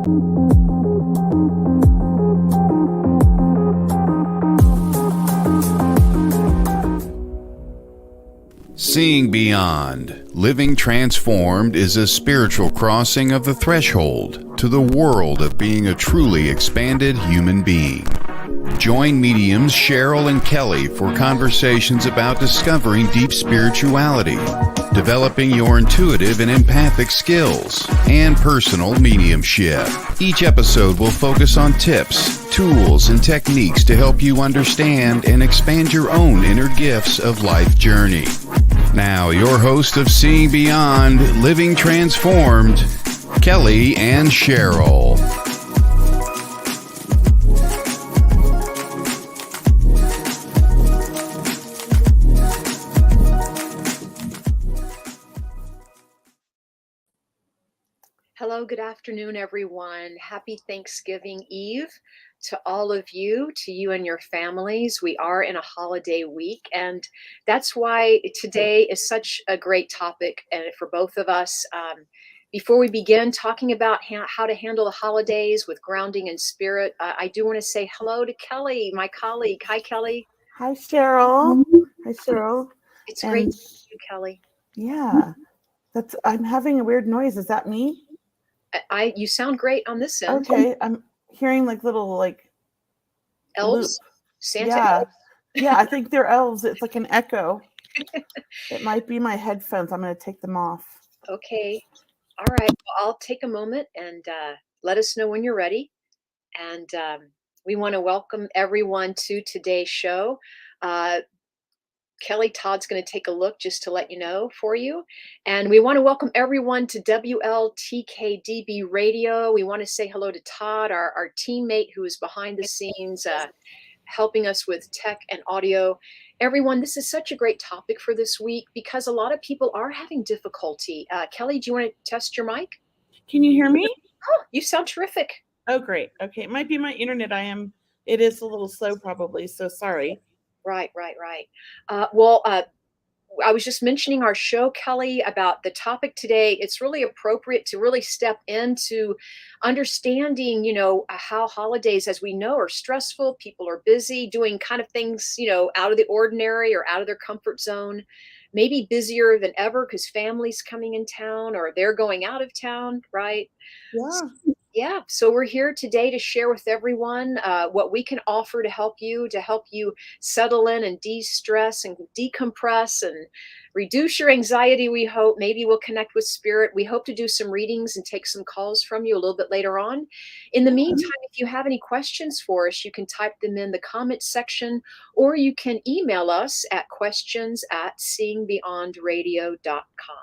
Seeing Beyond, Living Transformed is a spiritual crossing of the threshold to the world of being a truly expanded human being. Join mediums Cheryl and Kelley for conversations about discovering deep spirituality, developing your intuitive and empathic skills, and personal mediumship. Each episode will focus on tips, tools, and techniques to help you understand and expand your own inner gifts of life journey. Now, your host of Seeing Beyond, Living Transformed, Kelley and Cheryl. Hello, good afternoon, everyone. Happy Thanksgiving Eve to all of you, to you and your families. We are in a holiday week, and that's why today is such a great topic for both of us. Before we begin talking about how to handle the holidays with grounding in spirit, I do want to say hello to Kelley, my colleague. Hi, Kelley. Hi, Cheryl. Hi, Cheryl. It's great to meet you, Kelley. Yeah, I'm having a weird noise. Is that me? You sound great on this end. Okay, I'm hearing like little elves, loop. Santa Yeah. elves. Yeah, I think they're elves. It's like an echo. It might be my headphones. I'm going to take them off. Okay. All right. Well, I'll take a moment and let us know when you're ready. And we want to welcome everyone to today's show. Kelley, Todd's going to take a look just to let you know for you. And we want to welcome everyone to WLTK-DB Radio. We want to say hello to Todd, our teammate who is behind the scenes, helping us with tech and audio. Everyone, this is such a great topic for this week because a lot of people are having difficulty. Kelley, do you want to test your mic? Can you hear me? Oh, you sound terrific. Oh, great. Okay. It might be my internet. It is a little slow probably. So sorry. Right. I was just mentioning our show, Kelley, about the topic today. It's really appropriate to really step into understanding, how holidays, as we know, are stressful. People are busy doing kind of things, out of the ordinary or out of their comfort zone, maybe busier than ever because family's coming in town or they're going out of town, right? Yeah. So we're here today to share with everyone what we can offer to help you settle in and de-stress and decompress and reduce your anxiety. We hope maybe we'll connect with spirit. We hope to do some readings and take some calls from you a little bit later on. In the meantime, if you have any questions for us, you can type them in the comments section, or you can email us at questions@seeingbeyondradio.com.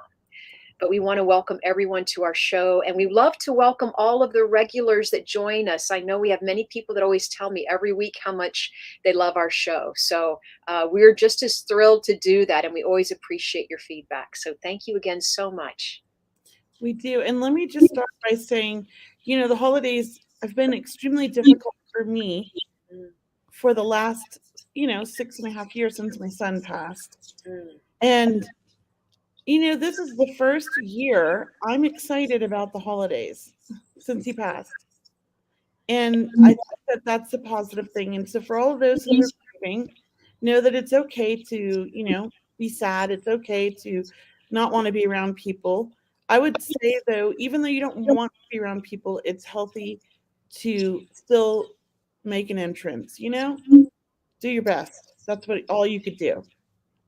But we want to welcome everyone to our show, and we love to welcome all of the regulars that join us. I know we have many people that always tell me every week how much they love our show. So we're just as thrilled to do that, and we always appreciate your feedback. So thank you again so much. We do. And let me just start by saying, the holidays have been extremely difficult for me for the last, 6.5 years since my son passed. And this is the first year I'm excited about the holidays since he passed. And I think that that's a positive thing. And so for all of those who are grieving, know that it's okay to, be sad. It's okay to not want to be around people. I would say, though, even though you don't want to be around people, it's healthy to still make an entrance, do your best. That's all you could do.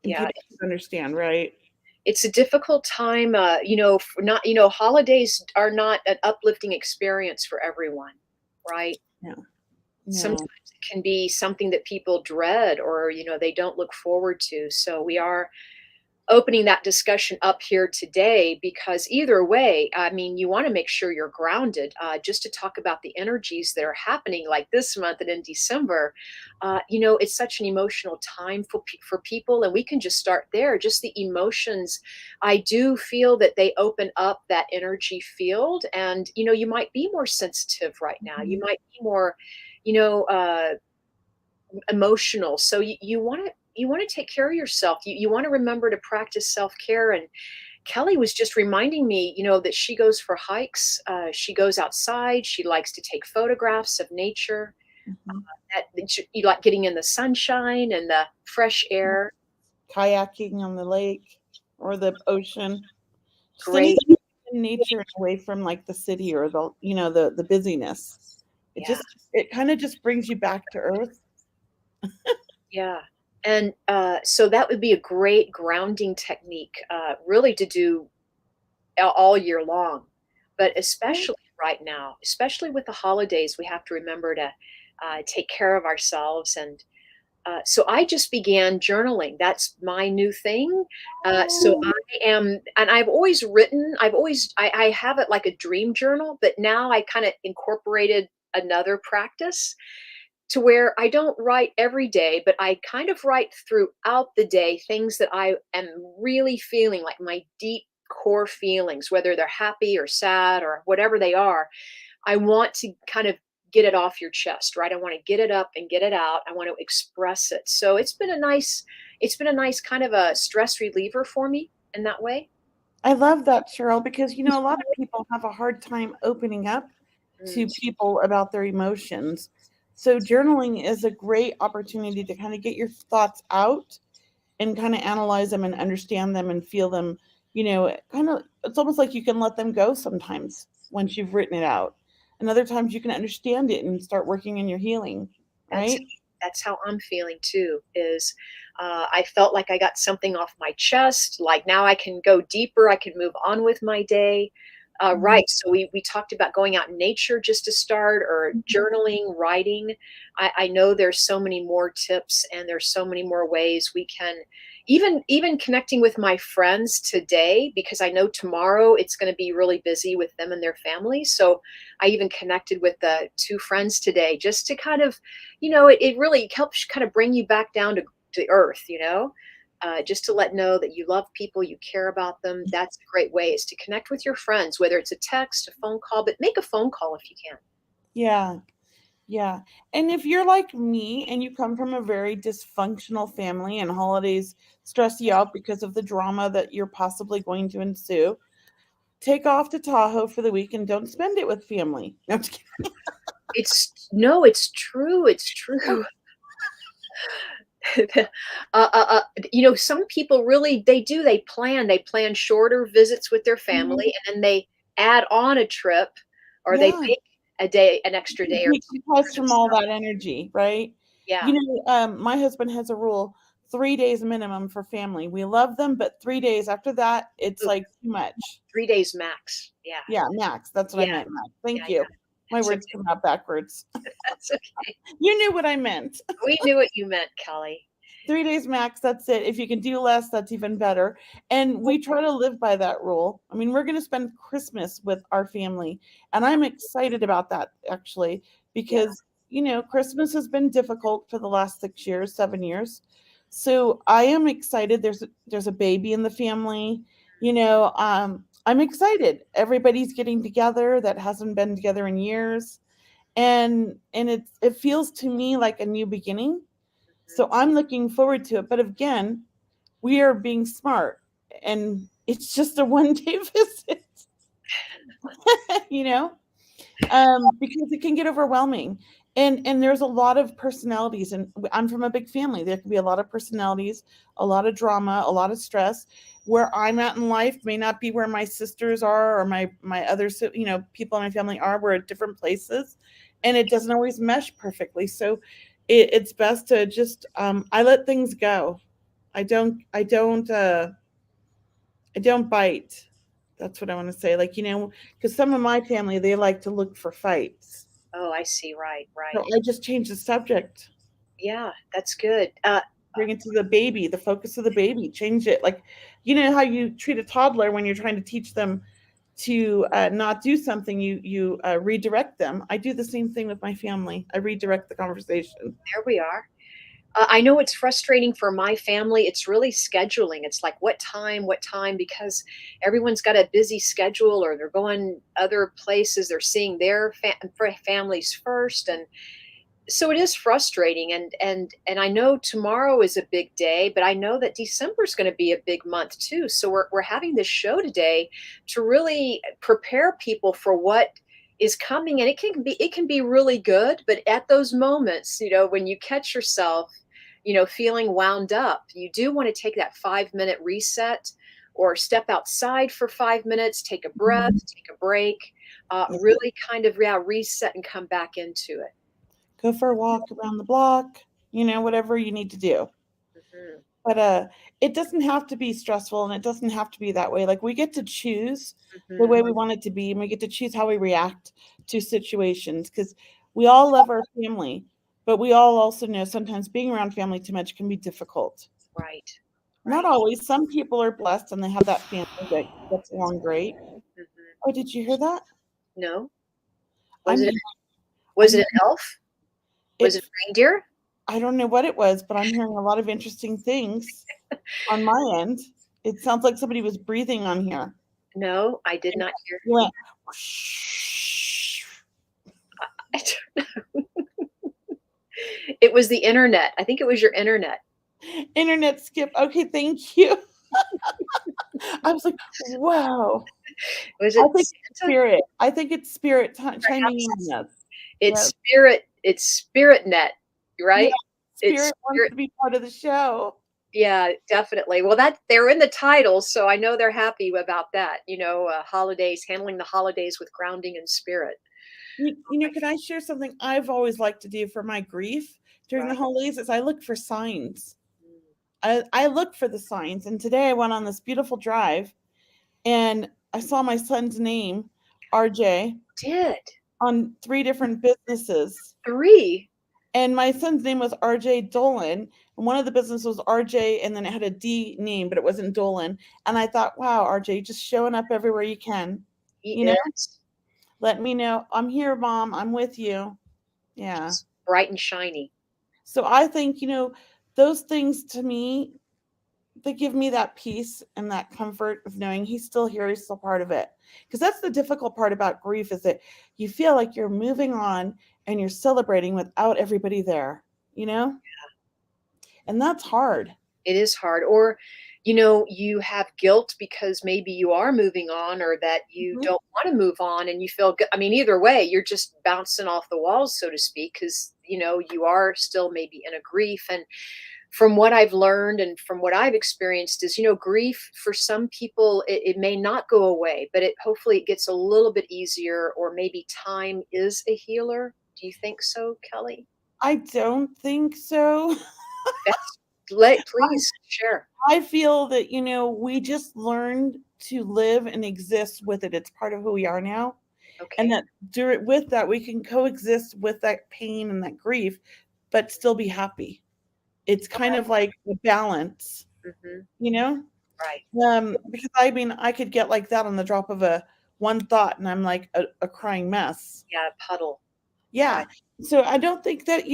And people understand, right? It's a difficult time, holidays are not an uplifting experience for everyone, right? No. Sometimes it can be something that people dread or, they don't look forward to. So we are opening that discussion up here today because either way, you want to make sure you're grounded. Just to talk about the energies that are happening like this month and in December, it's such an emotional time for people, and we can just start there. Just the emotions, I do feel that they open up that energy field, and you might be more sensitive right now. You might be more, emotional. So you want to take care of yourself. You want to remember to practice self-care and Kelley was just reminding me, that she goes for hikes. She goes outside. She likes to take photographs of nature. Mhm. You like getting in the sunshine and the fresh air. Kayaking on the lake or the ocean, just Great. anything in nature and away from like the city or the busyness. Yeah. It kind of just brings you back to earth. Yeah. And so that would be a great grounding technique, really to do all year long. But especially right now, especially with the holidays, we have to remember to take care of ourselves. And so I just began journaling. That's my new thing. So I am, and I've always written, I have it like a dream journal, but now I kind of incorporated another practice to where I don't write every day, but I kind of write throughout the day things that I am really feeling, like my deep core feelings, whether they're happy or sad or whatever they are. I want to kind of get it off your chest, right? I want to get it up and get it out. I want to express it. So it's been a nice kind of a stress reliever for me in that way. I love that, Cheryl, because a lot of people have a hard time opening up to Mm, people about their emotions. So journaling is a great opportunity to kind of get your thoughts out and kind of analyze them and understand them and feel them. It's almost like you can let them go sometimes once you've written it out. And other times you can understand it and start working in your healing, that's right? that's how I'm feeling too. Is I felt like I got something off my chest. Like now I can go deeper. I can move on with my day. Mhm. Right. So we talked about going out in nature just to start, or journaling, writing. I know there's so many more tips, and there's so many more ways we can even connecting with my friends today, because I know tomorrow it's going to be really busy with them and their families. So I even connected with the two friends today just to kind of, it really helps kind of bring you back down to earth, just to let know that you love people, you care about them. That's a great way, is to connect with your friends, whether it's a text, a phone call, but make a phone call if you can. Yeah. Yeah. And if you're like me and you come from a very dysfunctional family and holidays stress you out because of the drama that you're possibly going to ensue, take off to Tahoe for the week and don't spend it with family. No, I'm just It's no, it's true. It's true. Some people really, they plan shorter visits with their kidding. family, and then they add on a trip, or they Yeah. make an extra day or two for Decompress from all themselves. that energy, right? Yeah. My husband has a rule 3 days minimum for family. We love them, but 3 days after that, it's Ooh, like too much. 3 days max. Yeah. Yeah, max. That's what I Yeah. meant, Max. Yeah. Thank you. Yeah. My That's words okay. come out backwards. That's okay. You knew what I meant. We knew what you meant, Kelly. 3 days max. That's it. If you can do less, that's even better. And we try to live by that rule. I mean, we're going to spend Christmas with our family. And I'm excited about that, actually, Yeah. because, Christmas has been difficult for the last 6 years, 7 years. So I am excited. There's a baby in the family. I'm excited. Everybody's getting together that hasn't been together in years. And it feels to me like a new beginning, so I'm looking forward to it. But again, we are being smart, and it's just a 1 day visit, you know, because it can get overwhelming. And there's a lot of personalities, and I'm from a big family. There can be a lot of personalities, a lot of drama, a lot of stress. Where I'm at in life may not be where my sisters are, or my other people in my family are. We're at different places, and it doesn't always mesh perfectly. So it's best to just I let things go. I don't bite. That's what I want to say. Like, because some of my family, they like to look for fights. Oh, I see. Right. So Right. I just change the subject, Yeah, that's good. bring it to the baby, the focus of the baby, change it. Like, how you treat a toddler when you're trying to teach them to not do something, you redirect them. I do the same thing with my family. I redirect the conversation. There we are. I know it's frustrating for my family. It's really scheduling. It's like what time, because everyone's got a busy schedule, or they're going other places. They're seeing their families first, and So it is frustrating, and I know tomorrow is a big day, but I know that December is going to be a big month too. So we're having this show today to really prepare people for what is coming, and it can be really good. But at those moments, when you catch yourself, feeling wound up, you do want to take that 5 minute reset or step outside for 5 minutes, take a breath, take a break, really kind of reset and come back into it. Go for a walk around the block, whatever you need to do. Mhm. But it doesn't have to be stressful, and it doesn't have to be that way. Like, we get to choose the Mhm. way we want it to be, and we get to choose how we react to situations, because we all love our family, but we all also know sometimes being around family too much can be difficult. Right. Not Right. always. Some people are blessed and they have that family that gets along great. Mhm. Oh, did you hear that? No? Was I'm it hearing, was I'm it hearing an elf? Was it it. a reindeer? I don't know what it was, but I'm hearing a lot of interesting things on my end. It sounds like somebody was breathing on here. No, I did not hear. You went whoosh. I don't know. It was the internet. I think it was your internet. Internet skip. Okay, thank you. I was like, wow. Was I it think it's Santa? spirit. I think it's spirit chiming in Perhaps on us. it's Yeah, Spirit net, yeah. right? It's Spirit wants spirit. to be part of the show. Yeah, definitely. Well, that they're in the title, so I know they're happy about that. Holidays, handling the holidays with grounding in spirit. Can I share something I've always liked to do for my grief during the Right. holidays? Is I look for signs. Mm. I look for the signs. And today I went on this beautiful drive and I saw my son's name, RJ, Did on 3 different businesses. three? And my son's name was RJ Dolan. And one of the businesses was RJ, and then it had a D name, but it wasn't Dolan. And I thought, wow, RJ, just showing up everywhere you can. He You know, is. let me know. I'm here, Mom. I'm with you. Yeah. Just bright and shiny. So I think, those things to me, they give me that peace and that comfort of knowing he's still here, he's still part of it. Because that's the difficult part about grief, is that you feel like you're moving on and you're celebrating without everybody there, you know? And that's hard. It is hard. Or, you have guilt because maybe you are moving on or that you Mhm. don't want to move on and you feel good. I mean, either way, you're just bouncing off the walls, so to speak, because, you are still maybe in a grief. And from what I've learned and from what I've experienced is, grief for some people, it may not go away, but hopefully it gets a little bit easier, or maybe time is a healer. Do you think so, Kelly? I don't think so. That's please share. I feel that, we just learned to live and exist with it. It's part of who we are now. And Okay. that with that, we can coexist with that pain and that grief, but still be happy. It's kind of like a balance, Hmm. you know? Right. Because I mean, I could get like that on the drop of a one thought, and I'm like a crying mess. Yeah, puddle. Yeah. Right. So I don't think that,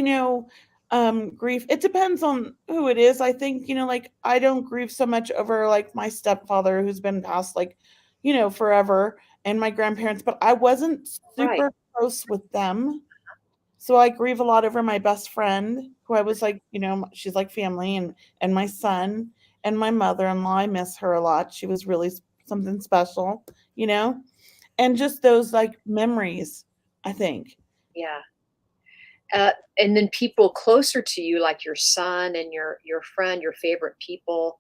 grief, it depends on who it is. I think, like, I don't grieve so much over like my stepfather who's been passed like, forever, and my grandparents, but I wasn't Right. super close with them. So I grieve a lot over my best friend who I was like, she's like family, and my son and my mother-in-law. I miss her a lot. She was really something special, you know? And just those like memories, I think. Yeah. And then people closer to you, like your son and your friend, your favorite people,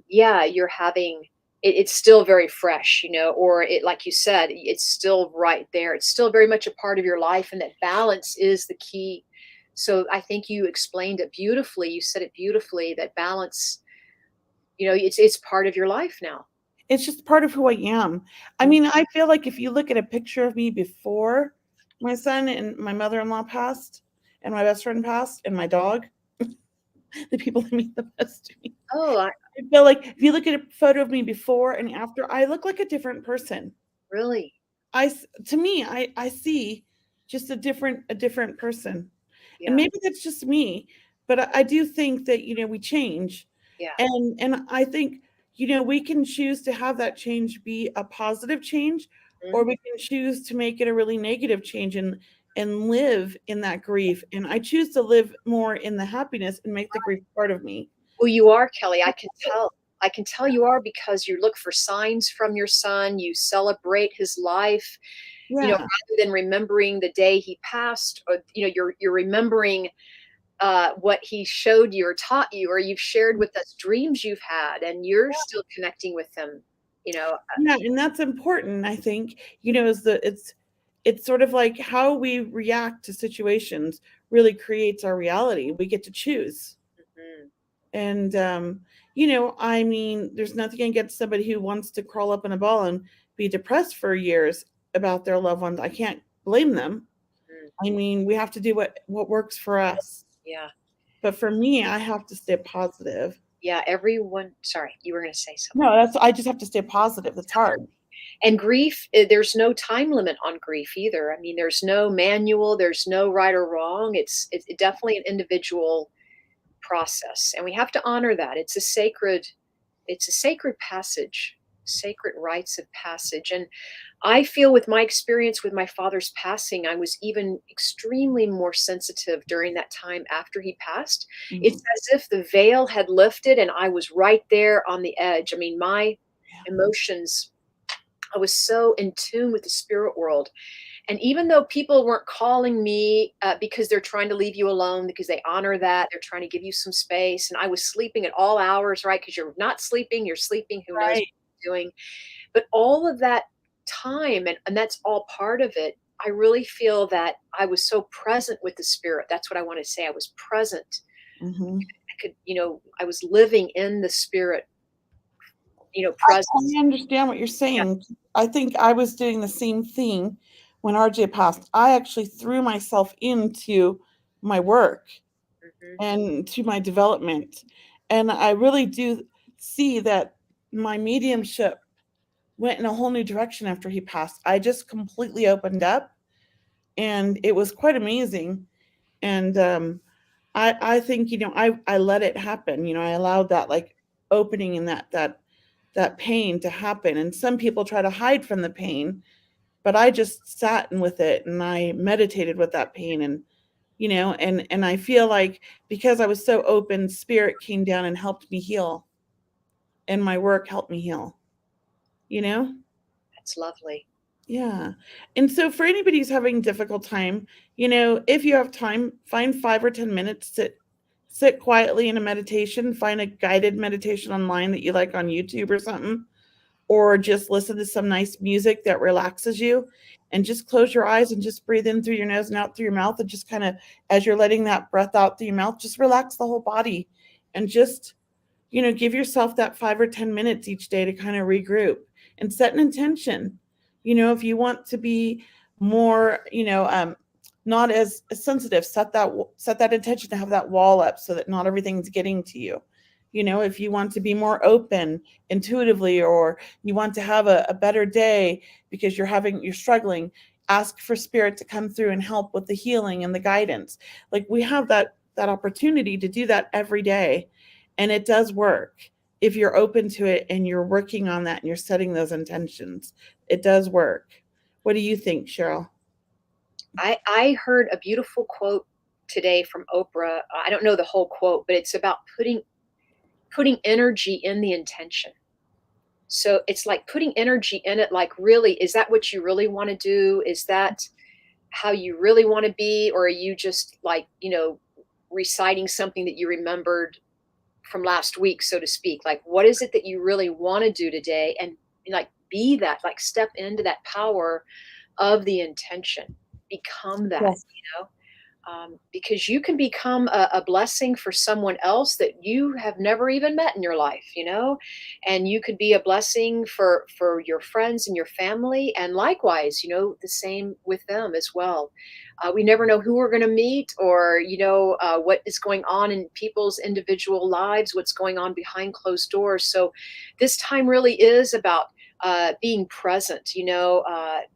yeah, you're having it's still very fresh, or it, like you said, it's still right there. It's still very much a part of your life, and that balance is the key. So I think you explained it beautifully. You said it beautifully. That balance, it's part of your life now. It's just part of who I am. I Mm. mean, I feel like if you look at a picture of me before my son and my mother-in-law passed, and my best friend passed, and my dog, the people that mean the best to me. Oh, I feel like if you look at a photo of me before and after, I look like a different person. really? To me, I see just a different person. And Yeah. maybe that's just me, but I do think that, we change. Yeah. And I think, we can choose to have that change be a positive change, or Mhm. we can choose to make it a really negative change. and live in that grief. And I choose to live more in the happiness and make the grief part of me. Well, you are, Kelley. I can tell. I can tell you are, because you look for signs from your son. You celebrate his life, Yeah. rather than remembering the day he passed, or, you're remembering what he showed you or taught you, or you've shared with us dreams you've had, and you're still connecting with them. Yeah, and that's important, I think, it's sort of like how we react to situations really creates our reality. We get to choose. Mhm. And I mean, there's nothing against somebody who wants to crawl up in a ball and be depressed for years about their loved ones. I can't blame them. I mean, we have to do what works for us. Yeah. But for me, I have to stay positive. Yeah. Everyone. Sorry, you were going to say something. No, I just have to stay positive. It's hard. And grief, there's no time limit on grief either. I mean, there's no manual, there's no right or wrong. It's definitely an individual process, and we have to honor that. It's a sacred passage, sacred rites of passage. And I feel, with my experience with my father's passing, I was even extremely more sensitive during that time after he passed. Mhm. It's as if the veil had lifted and I was right there on the edge. I mean, my emotions, I was so in tune with the spirit world. And even though people weren't calling me because they're trying to leave you alone, because they honor that, they're trying to give you some space. And I was sleeping at all hours, right? Because you're not sleeping, you're sleeping, who knows what you're doing. But all of that time, and that's all part of it, I really feel that I was so present with the spirit. That's what I want to say. I was present. Mm-hmm. I could, I was living in the spirit, presence. I understand what you're saying. Yeah. I think I was doing the same thing when RJ passed. I actually threw myself into my work and to my development. And I really do see that my mediumship went in a whole new direction after he passed. I just completely opened up, and it was quite amazing. And I think, I let it happen. I allowed that like opening and that pain to happen. And some people try to hide from the pain, but I just sat with it and I meditated with that pain. And and I feel like because I was so open, spirit came down and helped me heal, and my work helped me heal. That's lovely. Yeah. And so for anybody who's having a difficult time, if you have time, find 5 or 10 minutes to sit quietly in a meditation, find a guided meditation online that you like on YouTube or something, or just listen to some nice music that relaxes you, and just close your eyes and just breathe in through your nose and out through your mouth. And just kind of, as you're letting that breath out through your mouth, just relax the whole body, and just, give yourself that 5 or 10 minutes each day to kind of regroup and set an intention. If you want to be more, not as sensitive, set that intention to have that wall up so that not everything's getting to you. If you want to be more open intuitively, or you want to have a better day because you're struggling, ask for spirit to come through and help with the healing and the guidance. Like, we have that opportunity to do that every day. And it does work if you're open to it and you're working on that and you're setting those intentions. It does work. What do you think, Cheryl? I heard a beautiful quote today from Oprah. I don't know the whole quote, but it's about putting energy in the intention. So it's like putting energy in it. Like, really, is that what you really want to do? Is that how you really want to be? Or are you just like, reciting something that you remembered from last week, so to speak? Like, what is it that you really want to do today? And like, be that, like, step into that power of the intention, become that. Yes. Because you can become a blessing for someone else that you have never even met in your life, and you could be a blessing for your friends and your family, and likewise, the same with them as well. We never know who we're going to meet, or what is going on in people's individual lives, what's going on behind closed doors. So this time really is about being present,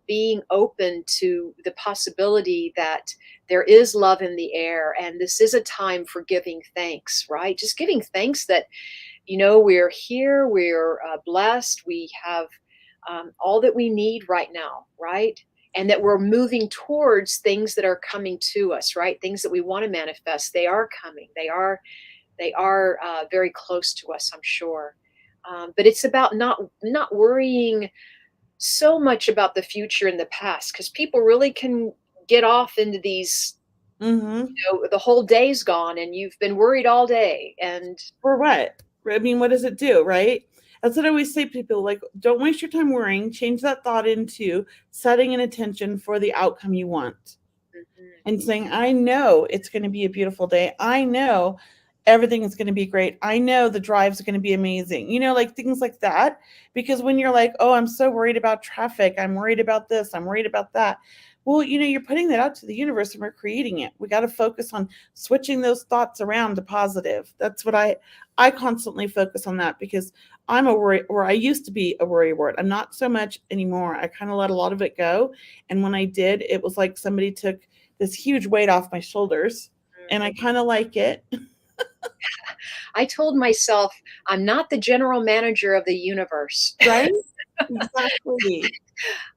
being open to the possibility that there is love in the air. And this is a time for giving thanks, right? Just giving thanks that, we're here, we're blessed, we have all that we need right now, right? and that we're moving towards things that are coming to us, right? Things that we want to manifest. They are coming. They are very close to us, I'm sure. But it's about not worrying so much about the future and the past, because people really can get off into these, Mm-hmm. the whole day's gone and you've been worried all day. And For what? I mean, what does it do, right? That's what I always say to people, like, don't waste your time worrying. Change that thought into setting an intention for the outcome you want mhm, and saying, I know it's going to be a beautiful day. I know everything is going to be great. I know the drive's going to be amazing. Like things like that. Because when you're like, oh, I'm so worried about traffic, I'm worried about this, I'm worried about that. Well, you're putting that out to the universe and we're creating it. We got to focus on switching those thoughts around to positive. That's what I constantly focus on that, because I'm a worry, or I used to be a worry wart. I'm not so much anymore. I kind of let a lot of it go. And when I did, it was like somebody took this huge weight off my shoulders, and I mhm. kind of like it. I told myself I'm not the general manager of the universe. Right? Exactly.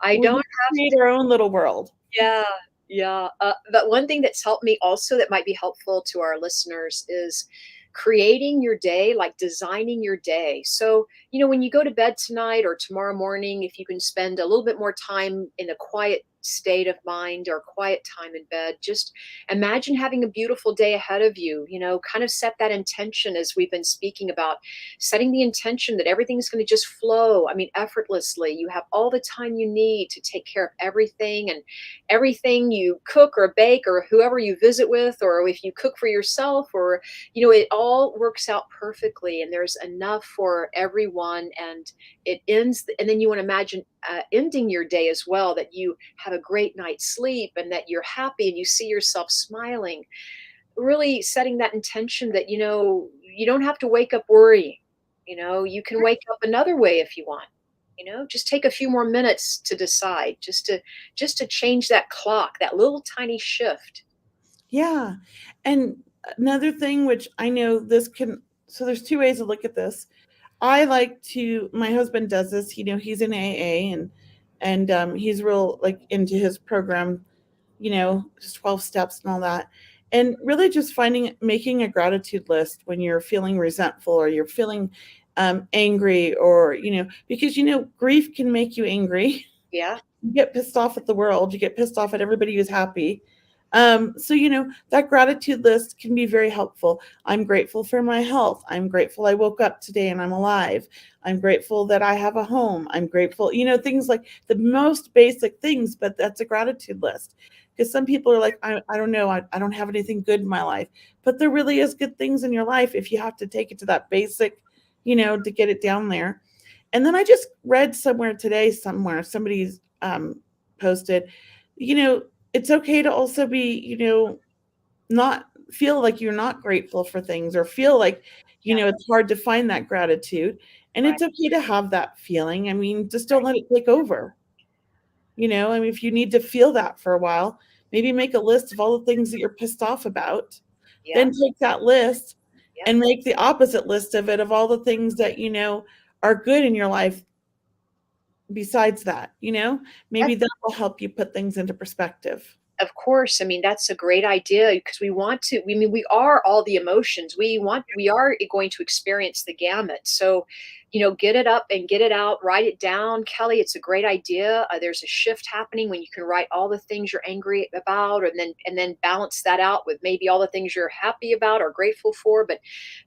I We don't get to have create to. our own little world. Yeah, yeah. But one thing that's helped me also, that might be helpful to our listeners, is creating your day, like designing your day. So, when you go to bed tonight or tomorrow morning, if you can spend a little bit more time in a quiet state of mind or quiet time in bed, just imagine having a beautiful day ahead of you. Kind of set that intention, as we've been speaking about, setting the intention that everything's going to just flow. I mean, effortlessly. You have all the time you need to take care of everything, and everything you cook or bake, or whoever you visit with, or if you cook for yourself, or it all works out perfectly, and there's enough for everyone, and it ends. And then you want to imagine ending your day as well, that you have a great night's sleep and that you're happy and you see yourself smiling, really setting that intention that you don't have to wake up worrying. You can wake up another way if you want. Just take a few more minutes to decide, just to change that clock, that little tiny shift. Yeah. And another thing, which I know this can, so there's two ways to look at this. My husband does this, he's in AA, and he's real like into his program, his 12 steps and all that. And really just making a gratitude list when you're feeling resentful or you're feeling angry, or, because, grief can make you angry. Yeah. You get pissed off at the world. You get pissed off at everybody who's happy. So, that gratitude list can be very helpful. I'm grateful for my health. I'm grateful I woke up today and I'm alive. I'm grateful that I have a home. I'm grateful, things like the most basic things, but that's a gratitude list. Because some people are like, I don't know, I don't have anything good in my life. But there really is good things in your life if you have to take it to that basic, to get it down there. And then I just read somewhere somebody's posted, it's okay to also be, not feel like you're not grateful for things, or feel like, Yeah. it's hard to find that gratitude. And Right. it's okay to have that feeling. I mean, just don't let it take over. I mean, if you need to feel that for a while, maybe make a list of all the things that you're pissed off about, Yeah. then take that list Yeah. and make the opposite list of it, of all the things that, are good in your life besides that, maybe that will help you put things into perspective. Of course. I mean, that's a great idea, because we are all the emotions. We are going to experience the gamut. So, get it up and get it out, write it down. Kelly, it's a great idea. There's a shift happening when you can write all the things you're angry about, and then balance that out with maybe all the things you're happy about or grateful for. But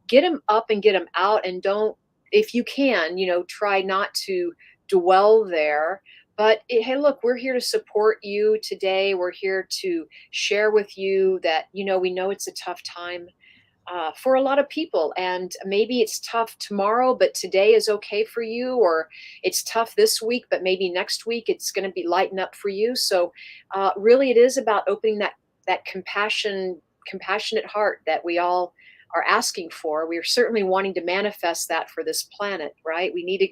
get them up and get them out, and don't, if you can, try not to dwell there. But hey, look, we're here to support you today. We're here to share with you that we know it's a tough time for a lot of people, and maybe it's tough tomorrow, but today is okay for you, or it's tough this week, but maybe next week it's going to be lighten up for you. So really, it is about opening that compassionate heart that we all are asking for. We are certainly wanting to manifest that for this planet, right? We need to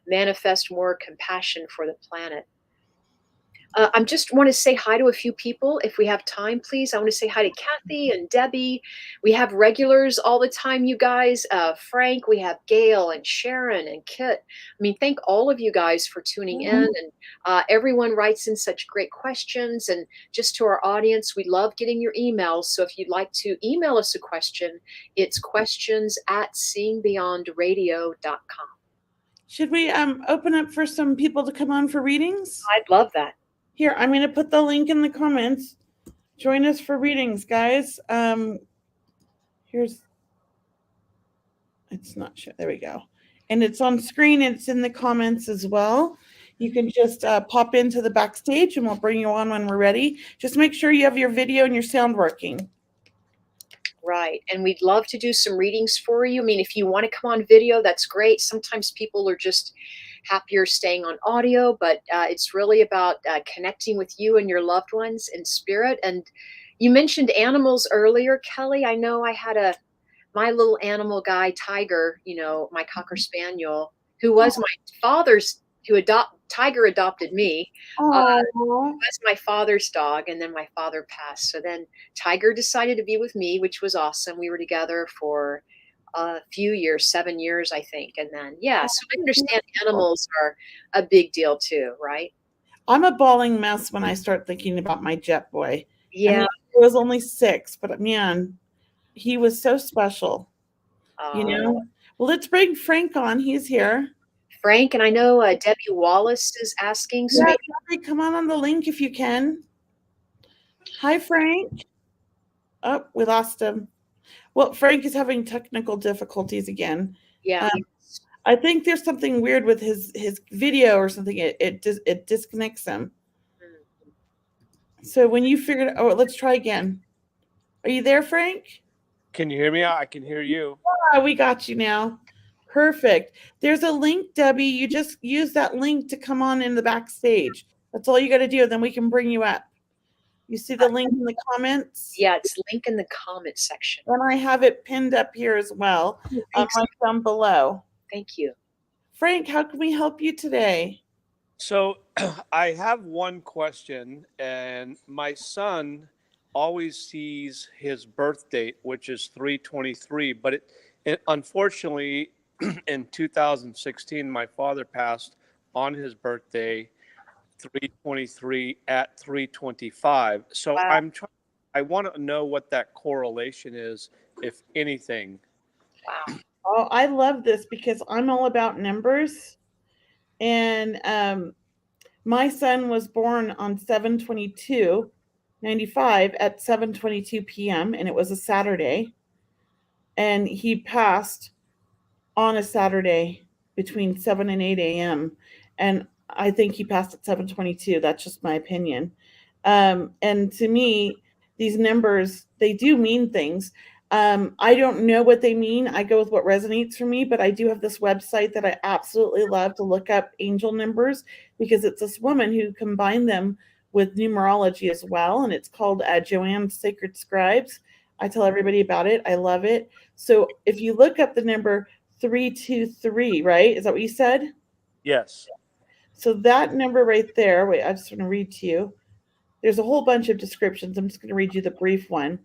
manifest more compassion for the planet. I just want to say hi to a few people if we have time, please. I want to say hi to Kathy and Debbie. We have regulars all the time, you guys. Frank, we have Gail and Sharon and Kit. I mean, thank all of you guys for tuning in. And everyone writes in such great questions. And just to our audience, we love getting your emails. So if you'd like to email us a question, it's questions@seeingbeyondradio.com. Should we open up for some people to come on for readings? I'd love that. Here, I'm going to put the link in the comments. Join us for readings, guys. It's not sure. There we go. And it's on screen. It's in the comments as well. You can just pop into the backstage and we'll bring you on when we're ready. Just make sure you have your video and your sound working. Right. And we'd love to do some readings for you. I mean, if you want to come on video, that's great. Sometimes people are just happier staying on audio, but it's really about connecting with you and your loved ones in spirit. And you mentioned animals earlier, Kelley. I know I had my little animal guy, Tiger, my Cocker Spaniel, who was my father's, Tiger adopted me. Was my father's dog, and then my father passed. So then Tiger decided to be with me, which was awesome. We were together for a few years, 7 years, I think. And then, so I understand animals are a big deal too, right? I'm a bawling mess when I start thinking about my jet boy. Yeah. I mean, he was only 6, but man, he was so special. Well, let's bring Frank on. He's here. Frank, and I know Debbie Wallace is asking. So maybe come on the link if you can. Hi, Frank. Oh, we lost him. Well, Frank is having technical difficulties again. Yeah. I think there's something weird with his video or something. It disconnects him. So when you figured out, let's try again. Are you there, Frank? Can you hear me? I can hear you. Oh, we got you now. Perfect. There's a link, Debbie. You just use that link to come on in the backstage. That's all you got to do. Then we can bring you up. You see the link in the comments? Yeah, it's link in the comment section. And I have it pinned up here as well. Right down below. Thank you. Frank, how can we help you today? So I have one question, and my son always sees his birth date, which is 3/23, but it unfortunately in 2016 my father passed on his birthday 3/23 at 3/25. So wow. I want to know what that correlation is, if anything. Wow. Oh, I love this because I'm all about numbers. And my son was born on 7/22/95 at 7:22 p.m. and it was a Saturday. And he passed on a Saturday between 7 and 8 a.m. And I think he passed at 7:22. That's just my opinion. And to me, these numbers, they do mean things. I don't know what they mean. I go with what resonates for me, but I do have this website that I absolutely love to look up angel numbers because it's this woman who combined them with numerology as well. And it's called Joanne's Sacred Scribes. I tell everybody about it. I love it. So if you look up the number 323, right? Is that what you said? Yes. So that number right there, wait, I just want to read to you. There's a whole bunch of descriptions. I'm just going to read you the brief one.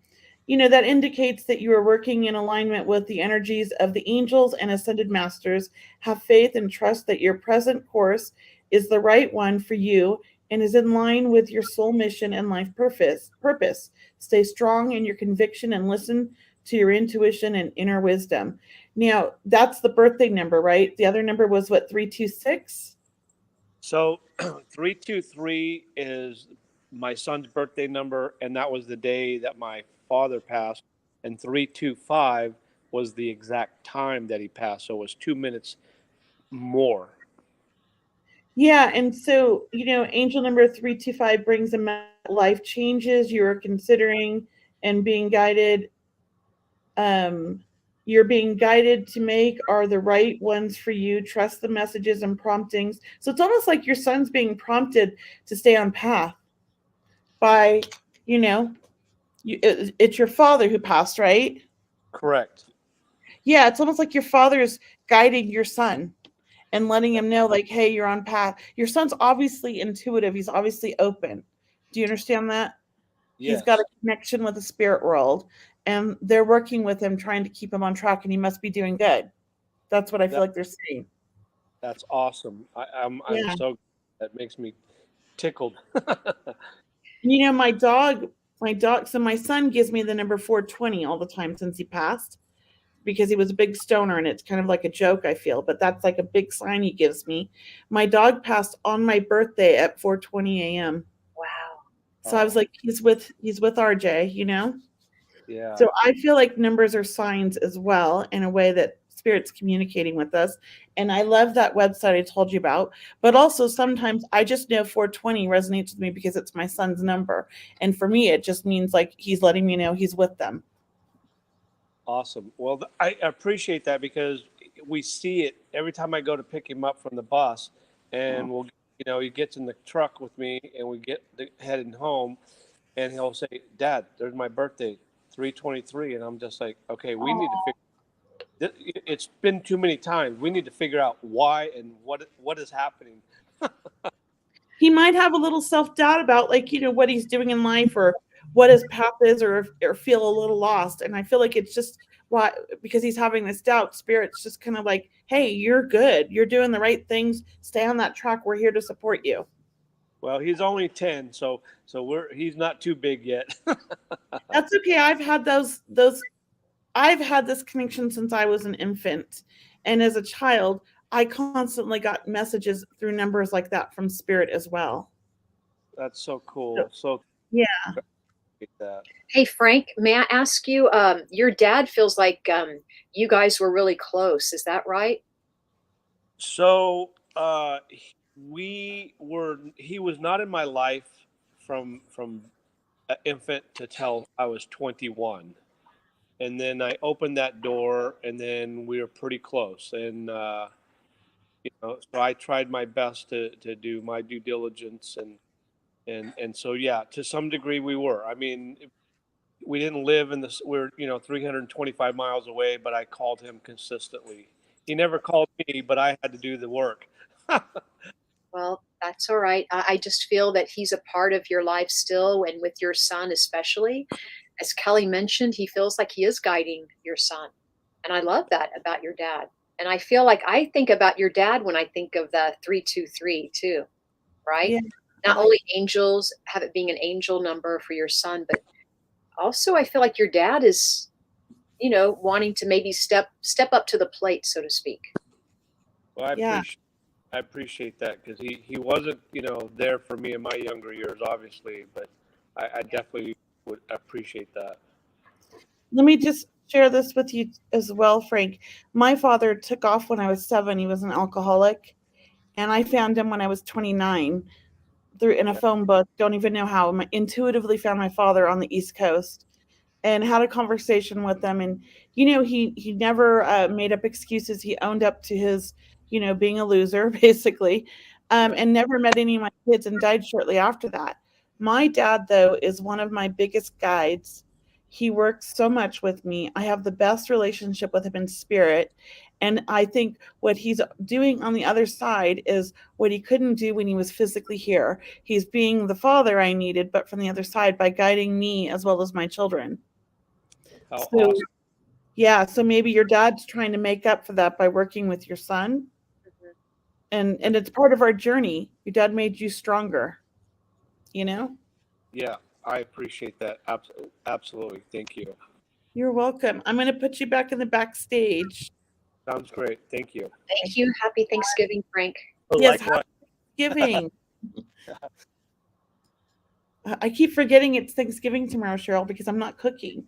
That indicates that you are working in alignment with the energies of the angels and ascended masters. Have faith and trust that your present course is the right one for you and is in line with your soul mission and life purpose. Stay strong in your conviction and listen to your intuition and inner wisdom. Now, that's the birthday number, right? The other number was what, 326? So 323 is my son's birthday number, and that was the day that my father passed. And 325 was the exact time that he passed. So it was 2 minutes more. Yeah, and so, angel number 325 brings about life changes you're considering and being guided. You're being guided to make are the right ones for you. Trust the messages and promptings. So it's almost like your son's being prompted to stay on path by, it's your father who passed, right? Correct. Yeah, it's almost like your father is guiding your son. and letting him know, like, hey, you're on path. Your son's obviously intuitive. He's obviously open. Do you understand that? He's got a Yes. connection with the spirit world, and they're working with him, trying to keep him on track, and he must be doing good. That's what I feel That, like they're saying. that's awesome. I'm Yeah. so, that makes me tickled. You know, my dog, so my son gives me the number 420 all the time since he passed, because he was a big stoner, and it's kind of like a joke, I feel, but that's like a big sign he gives me. My dog passed on my birthday at 4:20 a.m. Wow. So I was like, he's with RJ, you know? Yeah. So I feel like numbers are signs as well, in a way that spirit's communicating with us. And I love that website I told you about. But also sometimes I just know 420 resonates with me because it's my son's number. And for me, it just means like he's letting me know he's with them. Awesome. Well, I appreciate that, because we see it every time I go to pick him up from the bus, and he gets in the truck with me, and we get heading home, and he'll say, "Dad, there's my birthday, 3/23," and I'm just like, "Okay, we need to figure. It's been too many times. We need to figure out why and what is happening." He might have a little self-doubt about, like, you know, what he's doing in life, or what his path is, or feel a little lost. And I feel like it's just why, because he's having this doubt, spirit's just kind of like, hey, you're good, you're doing the right things, stay on that track, we're here to support you. Well, he's only 10, so he's not too big yet. That's okay. I've had this connection since I was an infant, and as a child I constantly got messages through numbers like that from spirit as well. That's so cool. So Yeah. that. Hey, Frank, may I ask you, your dad feels like you guys were really close. Is that right? So he was not in my life from infant to till I was 21, and then I opened that door, and then we were pretty close, and so I tried my best to do my due diligence, and so yeah, to some degree we were. I mean, we didn't live in this. We're 325 miles away, but I called him consistently. He never called me, but I had to do the work. Well, that's all right. I just feel that he's a part of your life still, and with your son especially. As Kelley mentioned, he feels like he is guiding your son. And I love that about your dad. And I feel like I think about your dad when I think of the 323 too, right? Yeah. Not only angels, have it being an angel number for your son, but also I feel like your dad is, wanting to maybe step up to the plate, so to speak. Well, Yeah. I appreciate that, because he wasn't there for me in my younger years, obviously, but I definitely would appreciate that. Let me just share this with you as well, Frank. My father took off when I was 7. He was an alcoholic, and I found him when I was 29 in a phone book. Don't even know how. I intuitively found my father on the East Coast and had a conversation with them. And, he never made up excuses. He owned up to his, being a loser, basically, and never met any of my kids, and died shortly after that. My dad, though, is one of my biggest guides. He works so much with me. I have the best relationship with him in spirit. And I think what he's doing on the other side is what he couldn't do when he was physically here. He's being the father I needed, but from the other side, by guiding me as well as my children. How So, awesome. yeah, so maybe your dad's trying to make up for that by working with your son. Mhm. And it's part of our journey. Your dad made you stronger, Yeah, I appreciate that. Absolutely. Thank you. You're welcome. I'm going to put you back in the backstage. Sounds great. Thank you. Thank you. Happy Thanksgiving, Frank. Yes, Likewise. happy Thanksgiving. I keep forgetting it's Thanksgiving tomorrow, Cheryl, because I'm not cooking.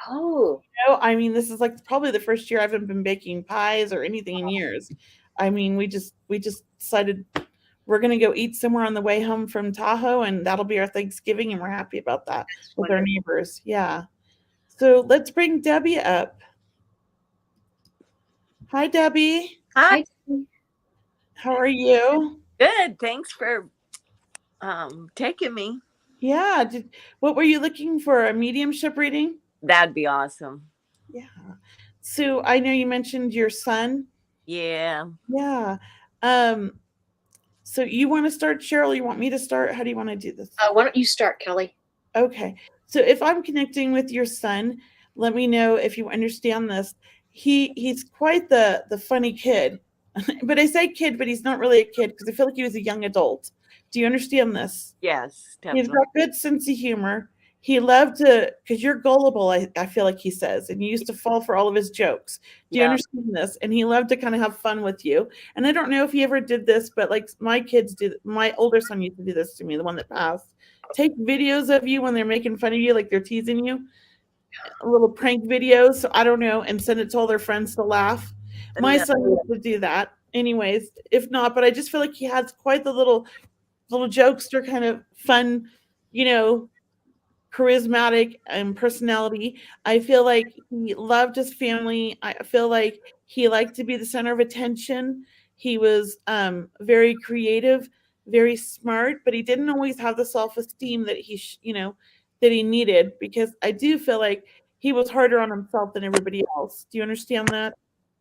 Oh, I mean, this is like probably the first year I haven't been baking pies or anything in years. I mean, we just decided we're going to go eat somewhere on the way home from Tahoe, and that'll be our Thanksgiving, and we're happy about that with our neighbors. Yeah. So let's bring Debbie up. Hi, Debbie. Hi. How are you? Good. Thanks for taking me. Yeah. What were you looking for? A mediumship reading? That'd be awesome. Yeah. So I know you mentioned your son. Yeah. Yeah. Um, so you want to start, Cheryl? You want me to start? How do you want to do this? Why don't you start, Kelley? Okay. So if I'm connecting with your son, let me know if you understand this. He's quite the funny kid. But I say kid, but he's not really a kid because I feel like he was a young adult. Do you understand this? Yes, He's definitely. got good sense of humor. He loved to, because you're gullible, I feel like he says, and you used to fall for all of his jokes. Do you Yeah. understand this? And he loved to kind of have fun with you. And I don't know if he ever did this, but like my kids do, my older son used to do this to me, the one that passed. Take videos of you when they're making fun of you, like they're teasing you, little prank videos. So I don't know, and send it to all their friends to laugh. My No. son used to do that. Anyways, if not, but I just feel like he has quite the little jokester kind of fun, you know, charismatic and personality. I feel like he loved his family. I feel like he liked to be the center of attention. He was very creative, very smart, but he didn't always have the self-esteem that that he needed, because I do feel like he was harder on himself than everybody else. Do you understand that?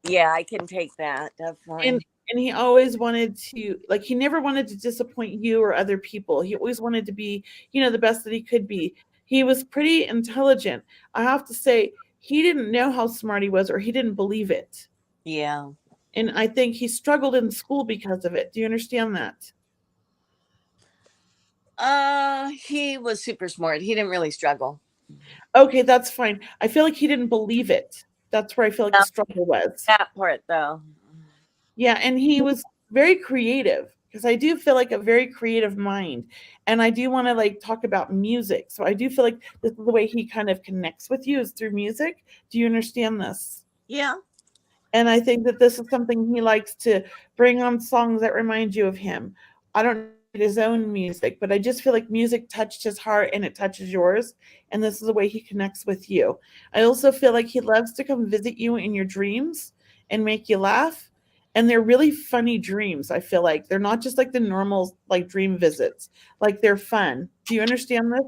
Yeah, I can take that. and Definitely. and he always wanted to, like, he never wanted to disappoint you or other people. He always wanted to be, the best that he could be. He was pretty intelligent. I have to say, he didn't know how smart he was, or he didn't believe it. Yeah. And I think he struggled in school because of it. Do you understand that? He was super smart. He didn't really struggle. Okay, that's fine. I feel like he didn't believe it. That's where I feel like the Yeah, struggle was. that part though. Yeah, and he was very creative, because I do feel like a very creative mind. And I do want to like talk about music. So I do feel like this is the way he kind of connects with you, is through music. Do you understand this? Yeah. And I think that this is something he likes to bring on, songs that remind you of him. I don't know his own music, but I just feel like music touched his heart and it touches yours. And this is the way he connects with you. I also feel like he loves to come visit you in your dreams and make you laugh. And they're really funny dreams. I feel like they're not just like the normal like dream visits, like they're fun. Do you understand this?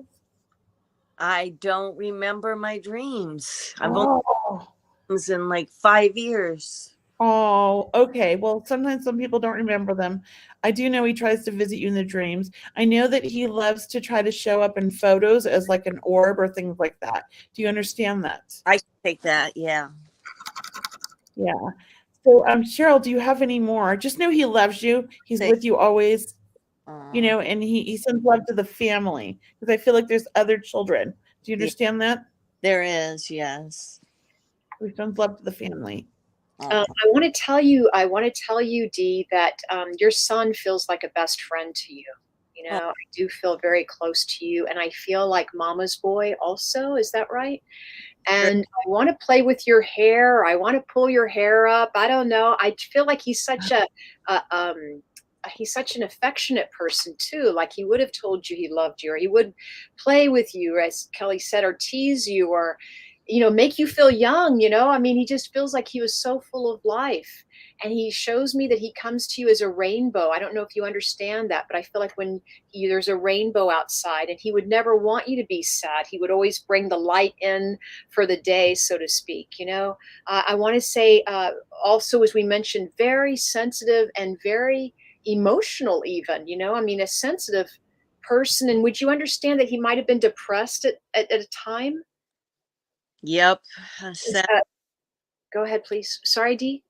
I don't remember my dreams. I've only Oh. dreams in like 5 years. Oh, okay. Well, sometimes some people don't remember them. I do know he tries to visit you in the dreams. I know that he loves to try to show up in photos as like an orb or things like that. Do you understand that? I can take that. Yeah. Yeah. So, Cheryl, do you have any more? Just know he loves you. He's Say, with you always, uh, and he sends love to the family, because I feel like there's other children. Do you yeah, understand that? there is. Yes. He sends love to the family. Uh, I want to tell you, Dee, that your son feels like a best friend to you. uh, I do feel very close to you, and I feel like mama's boy also. Is that right? And I want to play with your hair. I want to pull your hair up. I don't know. I feel like a he's such an affectionate person too. Like he would have told you he loved you, or he would play with you, as Kelley said, or tease you, or make you feel young. I mean, he just feels like he was so full of life. And he shows me that he comes to you as a rainbow. I don't know if you understand that, but I feel like when there's a rainbow outside, and he would never want you to be sad. He would always bring the light in for the day, so to speak. I want to say also, as we mentioned, very sensitive and very emotional, even. I mean, a sensitive person. And would you understand that he might have been depressed at a time? yep. Is Sad, that, go ahead, please. Sorry, Dee.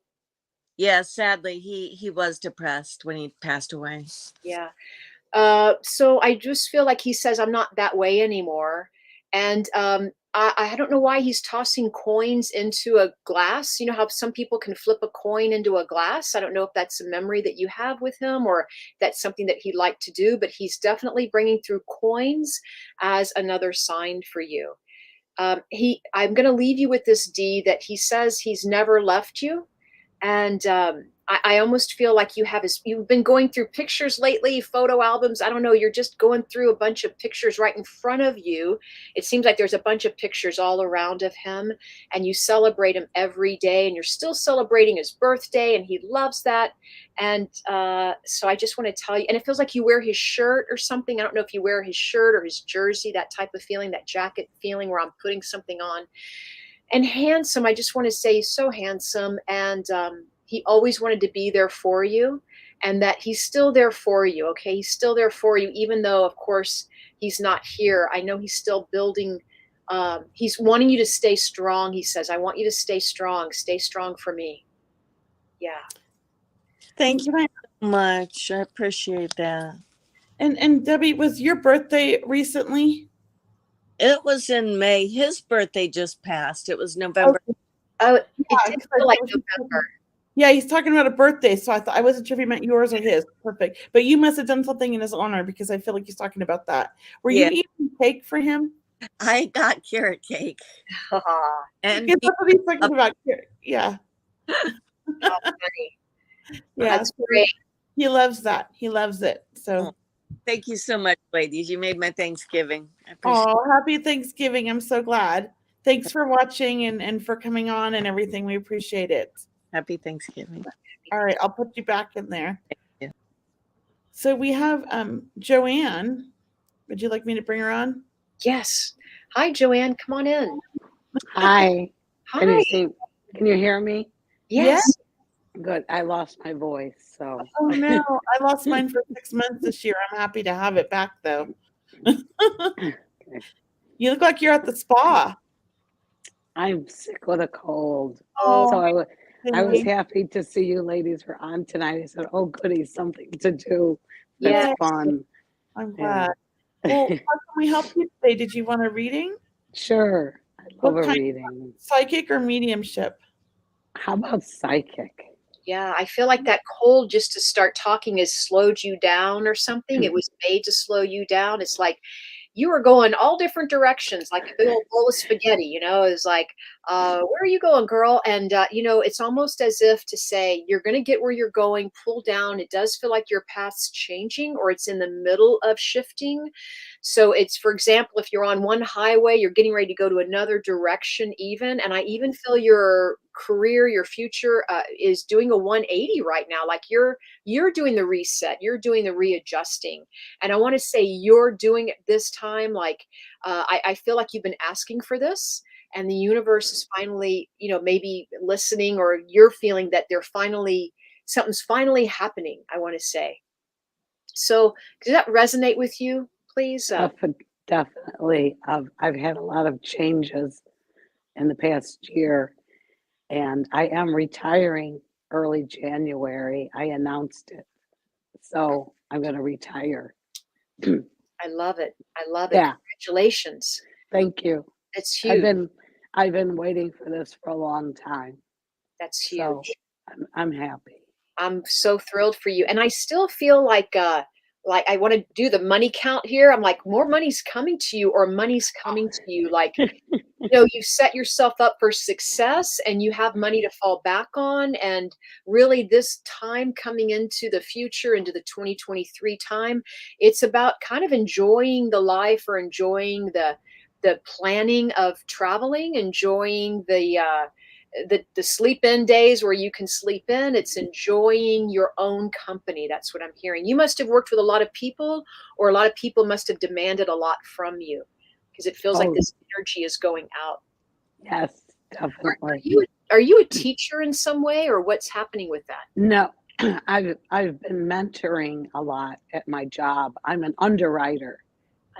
yeah. Sadly, he was depressed when he passed away. Yeah. So I just feel like he says, I'm not that way anymore. And I don't know why he's tossing coins into a glass. You know how some people can flip a coin into a glass? I don't know if that's a memory that you have with him, or that's something that he'd like to do, but he's definitely bringing through coins as another sign for you. I'm going to leave you with this, Dee, that he says he's never left you. And I almost feel like you've been going through pictures lately, photo albums. I don't know. You're just going through a bunch of pictures right in front of you. It seems like there's a bunch of pictures all around of him, and you celebrate him every day, and you're still celebrating his birthday, and he loves that. And so I just want to tell you, and it feels like you wear his shirt or something. I don't know if you wear his shirt or his jersey, that type of feeling, that jacket feeling where I'm putting something on. And handsome, I just want to say, so handsome. And he always wanted to be there for you, and that he's still there for you. Okay. He's still there for you, even though of course he's not here. I know he's still building. He's wanting you to stay strong. He says, I want you to stay strong for me. Yeah. Thank you very much. I appreciate that. And Debbie, was your birthday recently? It was in May. His birthday just passed. It was November. Okay. Oh, it Yeah, did 'cause I feel like thought he was November. Yeah, he's talking about a birthday, so I wasn't sure if he meant yours or his. Perfect. But you must have done something in his honor because I feel like he's talking about that. Were Yeah. you eating cake for him? I got carrot cake. And Because that's what he's talking about. Yeah. How funny. Yeah. That's so great. He loves that. He loves it. So thank you so much, ladies. You made my Thanksgiving. I appreciate oh, happy Thanksgiving. I'm so glad. Thanks for watching and for coming on and everything. We appreciate it. Happy Thanksgiving. All right, I'll put you back in there. you. So we have Joanne. Would you like me to bring her on? Yes. Hi, Joanne. Come on in. Hi. Can Hi. you see? Can you hear me? Yes. Good. I lost my voice, so Oh no, I lost mine for 6 months this year. I'm happy to have it back though. You look like you're at the spa. I'm sick with a cold. Oh, So I was Cindy. happy to see you ladies were on tonight. I said, "Oh, goody, something to do. That's Yes. fun." I'm Yeah. glad. Well, how can we help you today? Did you want a reading? Sure. I What love a kind? reading. Psychic or mediumship? How about psychic? Yeah, I feel like that cold just to start talking has slowed you down or something. It was made to slow you down. It's like you were going all different directions, like a big old bowl of spaghetti, it's like, where are you going, girl? And, it's almost as if to say, you're going to get where you're going, pull down. It does feel like your path's changing or it's in the middle of shifting. So it's, for example, if you're on one highway, you're getting ready to go to another direction even. And I even feel your career, your future is doing a 180 right now. Like you're doing the reset, you're doing the readjusting. And I want to say you're doing it this time. Like I feel like you've been asking for this, and the universe is finally, maybe listening, or you're feeling that something's finally happening. I want to say. So does that resonate with you, please? Definitely. I've had a lot of changes in the past year, and I am retiring early January. I announced it. So I'm going to retire. I love it. I love it. Yeah. Congratulations. Thank you. It's huge. I've been waiting for this for a long time. That's huge. So I'm happy. I'm so thrilled for you. And I still feel like I want to do the money count here. I'm like, more money's coming to you, or money's coming to you. Like, you set yourself up for success and you have money to fall back on. And really this time coming into the future, into the 2023 time, it's about kind of enjoying the life, or enjoying the planning of traveling, enjoying the sleep in days where you can sleep in. It's enjoying your own company. That's what I'm hearing. You must have worked with a lot of people, or a lot of people must have demanded a lot from you, because it feels like this energy is going out. Yes, definitely. Are you a teacher in some way, or what's happening with that? No, I've been mentoring a lot at my job. I'm an underwriter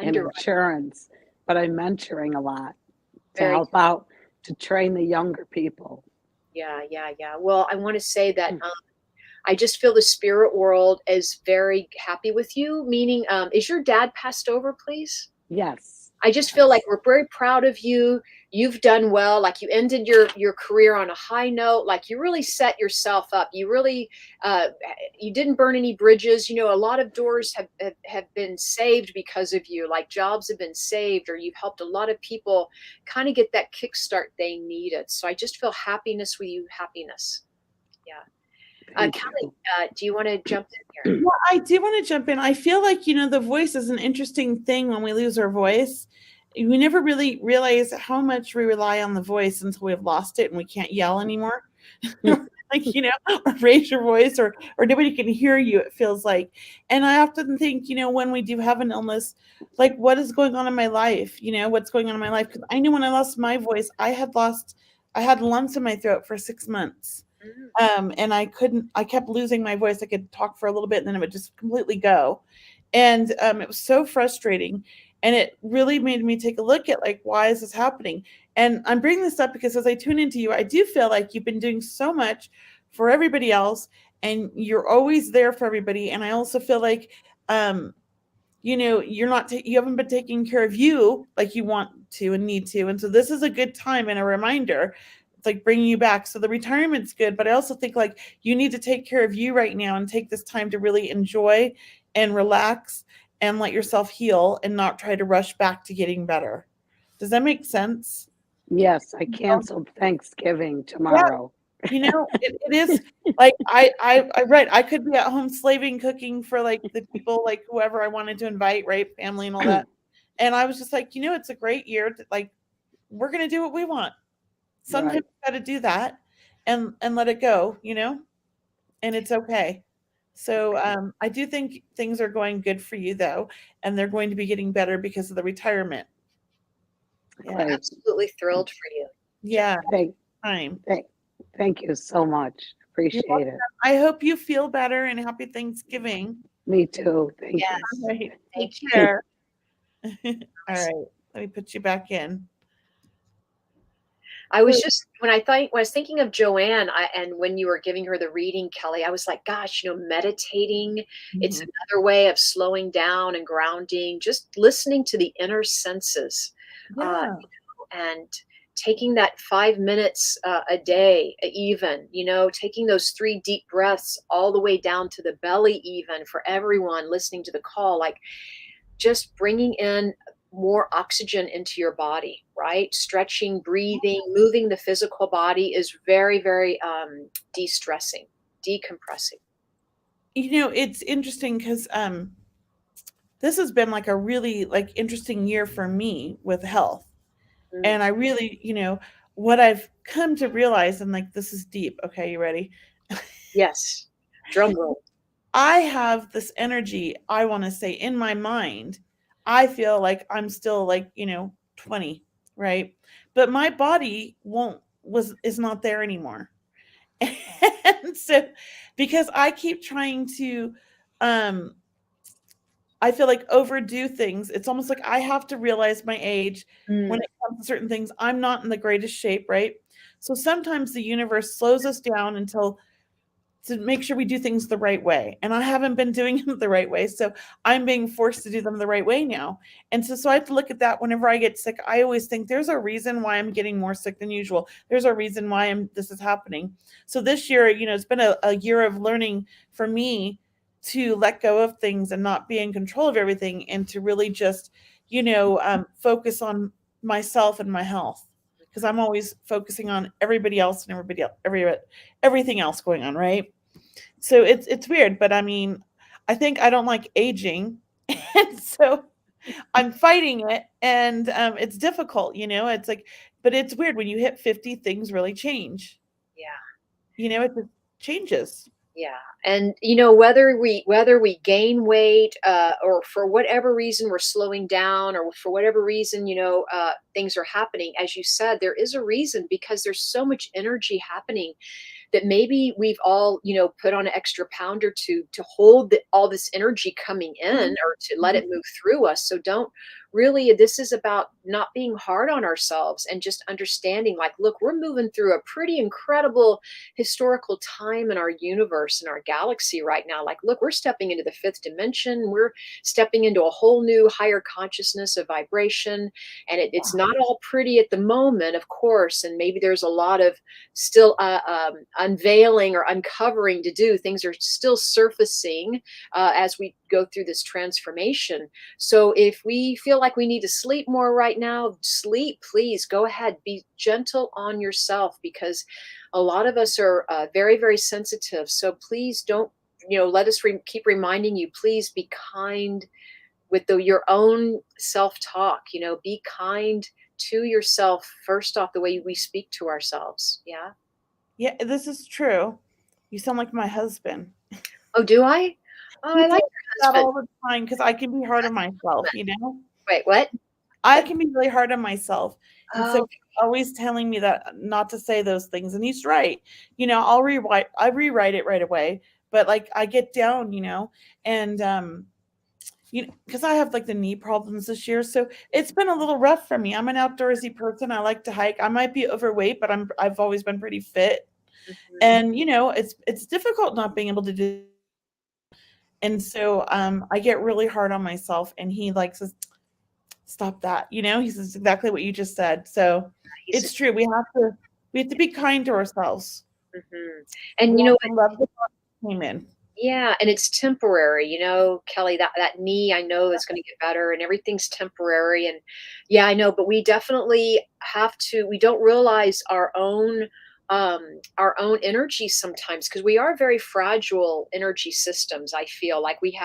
in insurance, but I'm mentoring a lot to help out, to train the younger people. Yeah. Well, I want to say that I just feel the spirit world is very happy with you. Meaning, is your dad passed over, please? Yes. I just feel like we're very proud of you. You've done well. Like you ended your career on a high note. Like you really set yourself up. You really, you didn't burn any bridges. A lot of doors have been saved because of you. Like jobs have been saved, or you've helped a lot of people kind of get that kickstart they needed. So I just feel happiness with you. Happiness. Yeah. Kelley, do you want to jump in here? Well, I do want to jump in. I feel like, the voice is an interesting thing when we lose our voice. We never really realize how much we rely on the voice until we've lost it and we can't yell anymore. Like, or raise your voice, or nobody can hear you, it feels like. And I often think, when we do have an illness, like what is going on in my life? What's going on in my life? Because I knew when I lost my voice, I had lumps in my throat for 6 months. And I kept losing my voice. I could talk for a little bit and then it would just completely go. And it was so frustrating. And it really made me take a look at like, why is this happening? And I'm bringing this up because as I tune into you, I do feel like you've been doing so much for everybody else and you're always there for everybody. And I also feel like, you haven't been taking care of you like you want to and need to. And so this is a good time and a reminder. It's like bringing you back. So the retirement's good, but I also think like you need to take care of you right now and take this time to really enjoy and relax and let yourself heal and not try to rush back to getting better. Does that make sense? Yes, I canceled Thanksgiving tomorrow. Yeah. It is like I could be at home slaving cooking for like the people like whoever I wanted to invite, right? Family and all that. And I was just like, it's a great year to, like, we're gonna do what we want. Sometimes you gotta do that and let it go, and it's okay. So I do think things are going good for you though, and they're going to be getting better because of the retirement. Yeah, absolutely thrilled for you. Yeah. Thank you so much. Appreciate it. I hope you feel better and happy Thanksgiving. Me too. Thank you. All right. Take care. All right. Let me put you back in. I was just when I was thinking of Joanne, and when you were giving her the reading, Kelley, I was like, gosh, meditating, it's another way of slowing down and grounding, just listening to the inner senses, and taking that 5 minutes a day, even, taking those 3 deep breaths all the way down to the belly, even for everyone listening to the call, like just bringing in more oxygen into your body, right? Stretching, breathing, moving the physical body is very, very de-stressing, decompressing. It's interesting because this has been like a really like interesting year for me with health. And I really, what I've come to realize, and like, this is deep. Okay, you ready? Yes. Drum roll. I have this energy, I want to say, in my mind. I feel like I'm still like, 20, right? But my body is not there anymore. And so, because I keep trying to, I feel like overdo things. It's almost like I have to realize my age when it comes to certain things. I'm not in the greatest shape, right? So sometimes the universe slows us down to make sure we do things the right way. And I haven't been doing them the right way. So I'm being forced to do them the right way now. And so I have to look at that whenever I get sick. I always think there's a reason why I'm getting more sick than usual. There's a reason why this is happening. So this year, it's been a year of learning for me to let go of things and not be in control of everything and to really just, focus on myself and my health. Because I'm always focusing on everybody else and everything else going on, right? So it's weird, but I mean, I think I don't like aging, and so I'm fighting it, and it's difficult, It's like, but it's weird when you hit 50, things really change. Yeah, it just changes. Yeah, and whether we gain weight or for whatever reason we're slowing down, or for whatever reason things are happening, as you said, there is a reason, because there's so much energy happening that maybe we've all put on an extra pound or two to hold all this energy coming in, or to let it move through us. So this is about not being hard on ourselves and just understanding, like, look, we're moving through a pretty incredible historical time in our universe, in our galaxy right now. Like, look, we're stepping into the 5th dimension. We're stepping into a whole new higher consciousness of vibration. And it's not all pretty at the moment, of course. And maybe there's a lot of still unveiling or uncovering to do. Things are still surfacing as we go through this transformation. So if we feel like we need to sleep more right now, sleep, please go ahead. Be gentle on yourself, because a lot of us are very, very sensitive. So please don't, let us keep reminding you, please be kind with your own self-talk. Be kind to yourself first off, the way we speak to ourselves. Yeah. Yeah, this is true. You sound like my husband. Oh, do I? Oh, I like your husband. All the time, because I can be hard on myself, Wait, what? I can be really hard on myself. And so Oh, he's always telling me that not to say those things. And he's right. I rewrite it right away. But like I get down, and because I have like the knee problems this year. So it's been a little rough for me. I'm an outdoorsy person. I like to hike. I might be overweight, but I've always been pretty fit. mhm. And it's difficult not being able to do. And so I get really hard on myself, and he likes to stop that. He says exactly what you just said. So He's it's just, true. We have to be kind to ourselves. mhm. We And have to love the thought that came in. yeah, and it's temporary, Kelly, that knee I know is gonna get better and everything's temporary, and yeah, I know, but we definitely we don't realize our own energy sometimes because we are very fragile energy systems. I feel like we